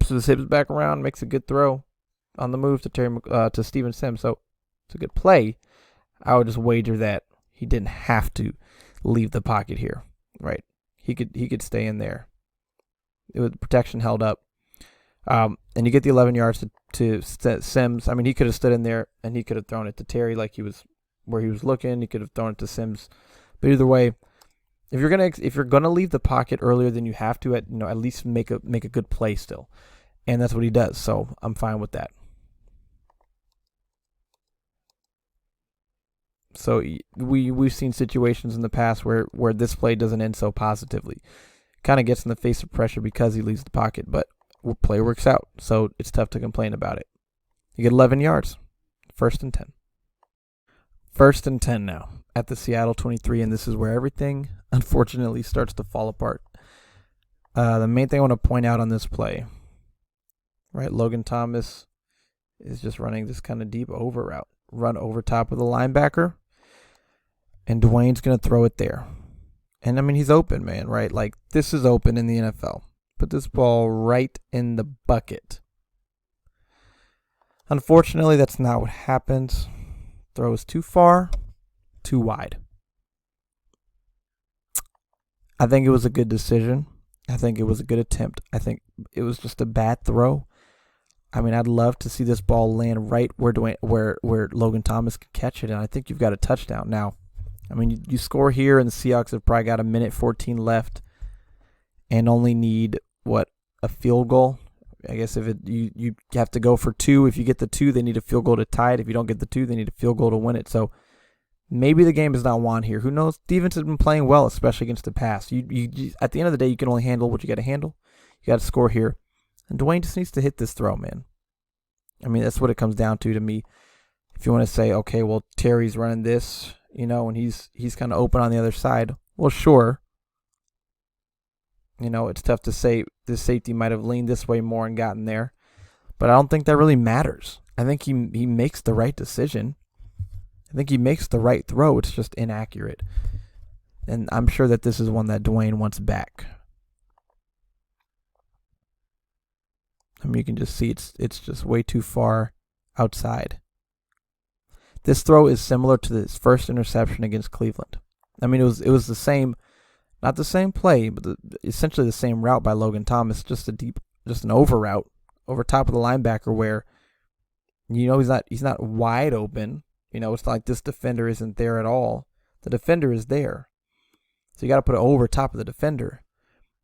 Speaker 1: his hips back around, makes a good throw on the move to Steven Sims. So it's a good play. I would just wager that he didn't have to leave the pocket here, right? He could stay in there. The protection held up. And you get the 11 yards to Sims. I mean, he could have stood in there and he could have thrown it to Terry like he was where he was looking. He could have thrown it to Sims. But either way, if you're gonna leave the pocket earlier than you have to, at least make a good play still, and that's what he does. So I'm fine with that. So we've seen situations in the past where this play doesn't end so positively. Kind of gets in the face of pressure because he leaves the pocket, but play works out. So it's tough to complain about it. You get 11 yards, 1st and 10. 1st and 10 now at the Seattle 23, and this is where everything unfortunately starts to fall apart. The main thing I want to point out on this play, right? Logan Thomas is just running this kind of deep over route, run over top of the linebacker. And Dwayne's going to throw it there. And, I mean, he's open, man, right? Like, this is open in the NFL. Put this ball right in the bucket. Unfortunately, that's not what happens. Throw is too far, too wide. I think it was a good decision. I think it was a good attempt. I think it was just a bad throw. I mean, I'd love to see this ball land right where Logan Thomas could catch it, and I think you've got a touchdown. Now, I mean, you score here, and the Seahawks have probably got 1:14 left, and only need a field goal. I guess if you have to go for 2. If you get the 2, they need a field goal to tie it. If you don't get the 2, they need a field goal to win it. So maybe the game is not won here. Who knows? Defense has been playing well, especially against the pass. You at the end of the day, you can only handle what you got to handle. You got to score here, and Dwayne just needs to hit this throw, man. I mean, that's what it comes down to me. If you want to say, okay, well, Terry's running this, and he's kind of open on the other side. Well, sure. It's tough to say this safety might have leaned this way more and gotten there, but I don't think that really matters. I think he makes the right decision. I think he makes the right throw. It's just inaccurate, and I'm sure that this is one that Dwayne wants back. I mean, you can just see it's just way too far outside. This throw is similar to his first interception against Cleveland. I mean, it was the same, not the same play, but essentially the same route by Logan Thomas, just an over route over top of the linebacker where, he's not wide open. It's not like this defender isn't there at all. The defender is there, so you got to put it over top of the defender.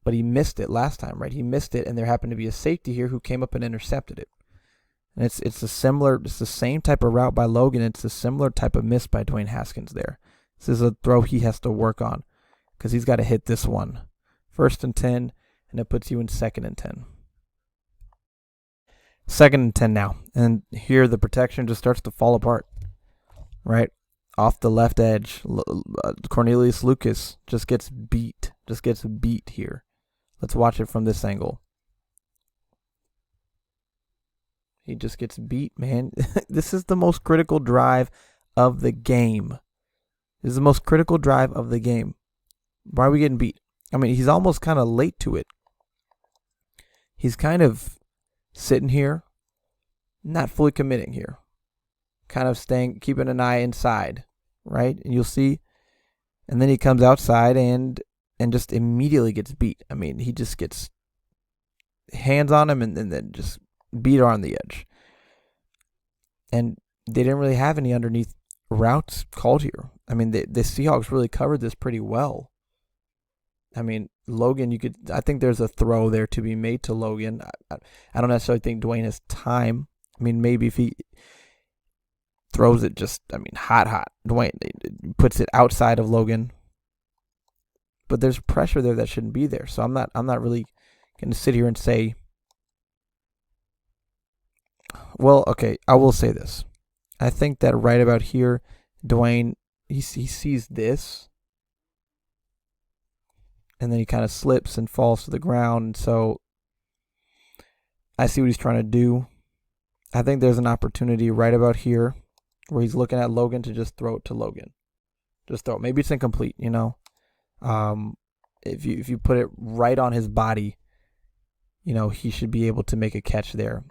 Speaker 1: But he missed it last time, right? He missed it, and there happened to be a safety here who came up and intercepted it. And it's the same type of route by Logan. It's a similar type of miss by Dwayne Haskins there. This is a throw he has to work on because he's got to hit this one. 1st and 10, and it puts you in 2nd and 10. 2nd and 10 now. And here the protection just starts to fall apart, right? Off the left edge, Cornelius Lucas just gets beat here. Let's watch it from this angle. He just gets beat, man. This is the most critical drive of the game. This is the most critical drive of the game. Why are we getting beat? I mean, he's almost kind of late to it. He's kind of sitting here, not fully committing here. Kind of keeping an eye inside, right? And you'll see. And then he comes outside and just immediately gets beat. I mean, he just gets hands on him and then just beat on the edge. And they didn't really have any underneath routes called here. I mean, the Seahawks really covered this pretty well. I mean, Logan, I think there's a throw there to be made to Logan. I don't necessarily think Dwayne has time. I mean, maybe if he throws it hot. Dwayne puts it outside of Logan. But there's pressure there that shouldn't be there. So I'm not really going to sit here and say, well, okay, I will say this. I think that right about here, Dwayne, he sees this, and then he kind of slips and falls to the ground. And so I see what he's trying to do. I think there's an opportunity right about here where he's looking at Logan to just throw it to Logan. Just throw it. Maybe it's incomplete, you know. If you put it right on his body, you know, he should be able to make a catch there.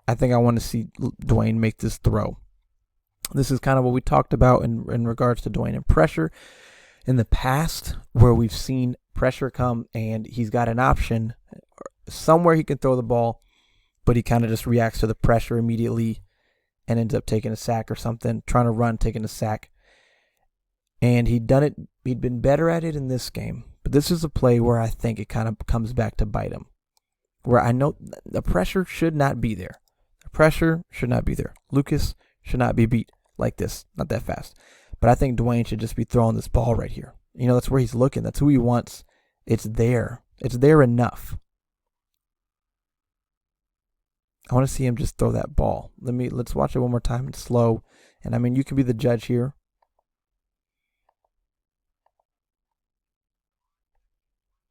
Speaker 1: I think I want to see Dwayne make this throw. This is kind of what we talked about in regards to Dwayne and pressure in the past, where we've seen pressure come and he's got an option somewhere he can throw the ball, but he kind of just reacts to the pressure immediately and ends up taking a sack or something, trying to run, taking a sack. And he'd been better at it in this game. But this is a play where I think it kind of comes back to bite him, where I know the pressure should not be there. The pressure should not be there. Lucas should not be beat like this, not that fast. But I think Dwayne should just be throwing this ball right here. You know, that's where he's looking. That's who he wants. It's there. It's there enough. I want to see him just throw that ball. Let's watch it one more time. It's slow. And I mean, you can be the judge here.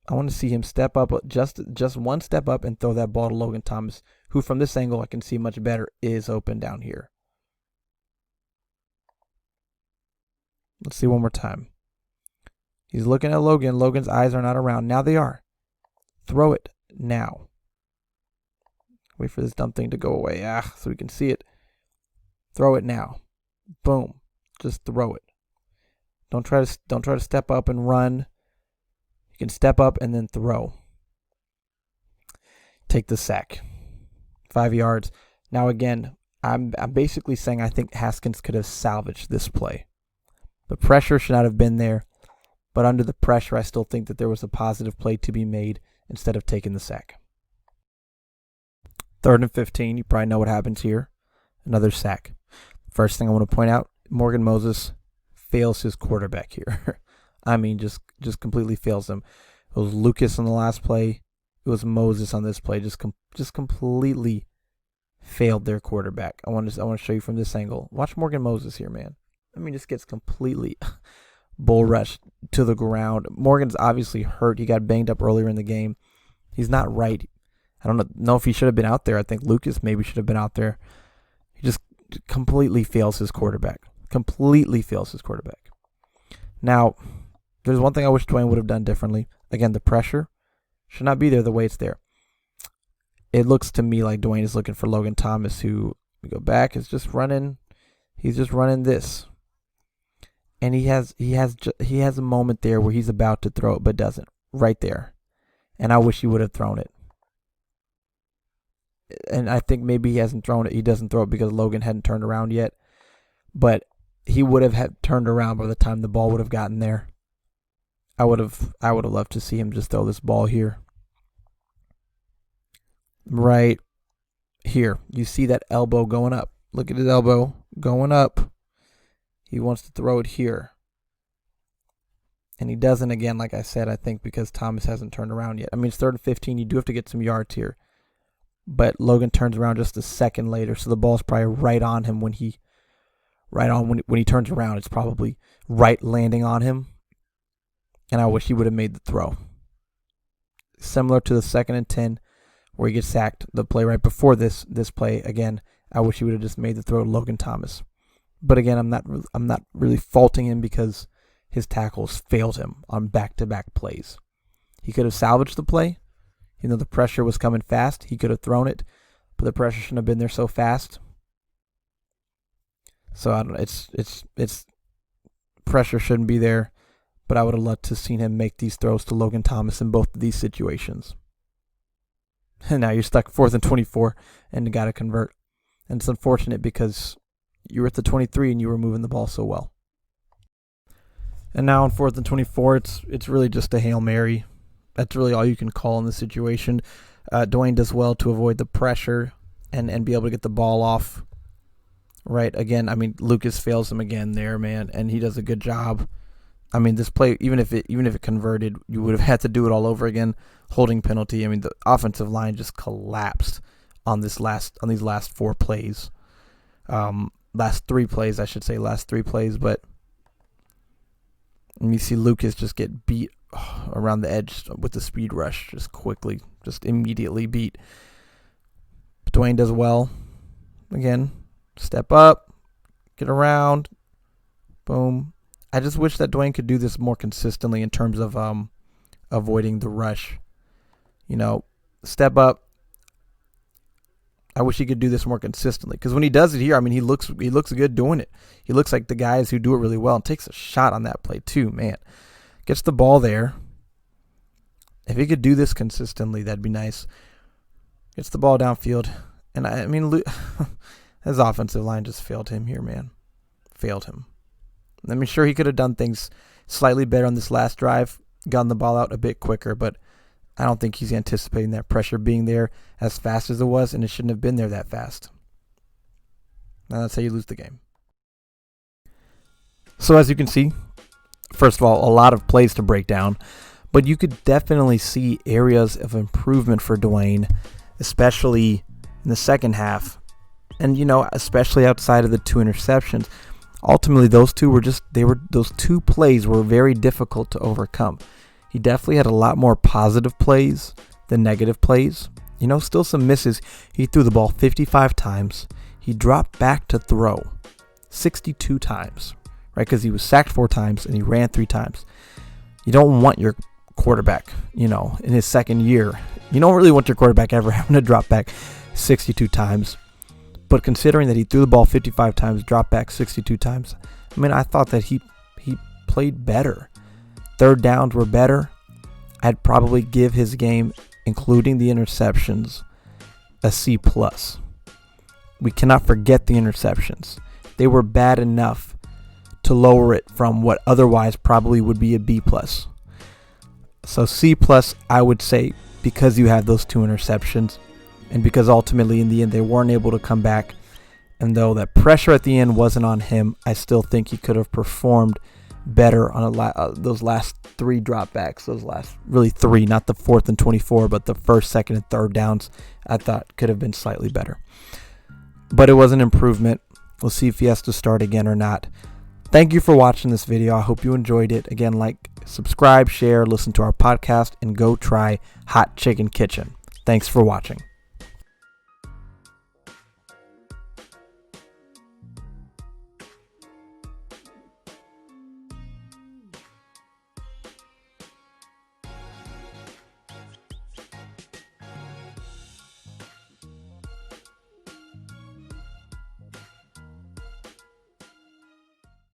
Speaker 1: I want to see him step up, just one step up and throw that ball to Logan Thomas, who from this angle I can see much better is open down here. Let's see one more time. He's looking at Logan. Logan's eyes are not around. Now they are. Throw it now. Wait for this dumb thing to go away. So we can see it. Throw it now. Boom. Just throw it. Don't try to step up and run. You can step up and then throw. Take the sack. 5 yards. Now again, I'm basically saying I think Haskins could have salvaged this play. The pressure should not have been there, but under the pressure, I still think that there was a positive play to be made instead of taking the sack. 3rd and 15, you probably know what happens here. Another sack. First thing I want to point out, Morgan Moses fails his quarterback here. I mean, just completely fails him. It was Lucas on the last play. It was Moses on this play. Just completely failed their quarterback. I want to show you from this angle. Watch Morgan Moses here, man. I mean, just gets completely bull rushed to the ground. Morgan's obviously hurt. He got banged up earlier in the game. He's not right. I don't know if he should have been out there. I think Lucas maybe should have been out there. He just completely fails his quarterback. Completely fails his quarterback. Now, there's one thing I wish Dwayne would have done differently. Again, the pressure should not be there the way it's there. It looks to me like Dwayne is looking for Logan Thomas, who, we go back, is just running. He's just running this. And he has a moment there where he's about to throw it but doesn't. Right there. And I wish he would have thrown it. And I think maybe he hasn't thrown it. He doesn't throw it because Logan hadn't turned around yet. But he would have turned around by the time the ball would have gotten there. I would have loved to see him just throw this ball here. Right here. You see that elbow going up. Look at his elbow going up. He wants to throw it here. And he doesn't again, like I said, I think because Thomas hasn't turned around yet. I mean, it's 3rd and 15. You do have to get some yards here. But Logan turns around just a second later, so the ball's probably right on him when he turns around. It's probably right landing on him. And I wish he would have made the throw. Similar to the 2nd and 10 where he gets sacked, the play right before this play, again, I wish he would have just made the throw to Logan Thomas. But again, I'm not really faulting him because his tackles failed him on back-to-back plays. He could have salvaged the play. You know, the pressure was coming fast. He could have thrown it, but the pressure shouldn't have been there so fast. So I don't know. It's pressure shouldn't be there, but I would have loved to have seen him make these throws to Logan Thomas in both of these situations. And now you're stuck 4th and 24 and you got to convert. And it's unfortunate because you were at the 23 and you were moving the ball so well. And now on 4th and 24, it's really just a Hail Mary. That's really all you can call in this situation. Dwayne does well to avoid the pressure and be able to get the ball off. Right, again, I mean, Lucas fails him again there, man, and he does a good job I mean, this play, even if it converted, you would have had to do it all over again. Holding penalty. I mean, the offensive line just collapsed on these last 4 plays. Last 3 plays, I should say, but you see Lucas just get beat around the edge with the speed rush, just immediately beat. Dwayne does well. Again, step up, get around, boom. I just wish that Dwayne could do this more consistently in terms of avoiding the rush. Step up. I wish he could do this more consistently, because when he does it here, I mean, he looks good doing it. He looks like the guys who do it really well, and takes a shot on that play too, man. Gets the ball there. If he could do this consistently, that'd be nice. Gets the ball downfield, and I mean, his offensive line just failed him here, man. Failed him. I mean, sure, he could have done things slightly better on this last drive, gotten the ball out a bit quicker, but I don't think he's anticipating that pressure being there as fast as it was, and it shouldn't have been there that fast. Now that's how you lose the game. So as you can see, first of all, a lot of plays to break down, but you could definitely see areas of improvement for Dwayne, especially in the second half, and especially outside of the 2 interceptions. Ultimately, those 2 plays were very difficult to overcome. He definitely had a lot more positive plays than negative plays. Still some misses. He threw the ball 55 times. He dropped back to throw 62 times, right? Because he was sacked 4 times and he ran 3 times. You don't want your quarterback, in his second year. You don't really want your quarterback ever having to drop back 62 times. But considering that he threw the ball 55 times, dropped back 62 times, I mean, I thought that he played better. Third downs were better. I'd probably give his game, including the interceptions, a C+. We cannot forget the interceptions. They were bad enough to lower it from what otherwise probably would be a B+. So C+, I would say, because you have those 2 interceptions, and because ultimately in the end they weren't able to come back. And though that pressure at the end wasn't on him, I still think he could have performed better on those last 3 dropbacks. Those last really 3, not the 4th and 24, but the 1st, 2nd, and 3rd downs, I thought could have been slightly better. But it was an improvement. We'll see if he has to start again or not. Thank you for watching this video. I hope you enjoyed it. Again, subscribe, share, listen to our podcast, and go try Hot Chikn Kitchn. Thanks for watching.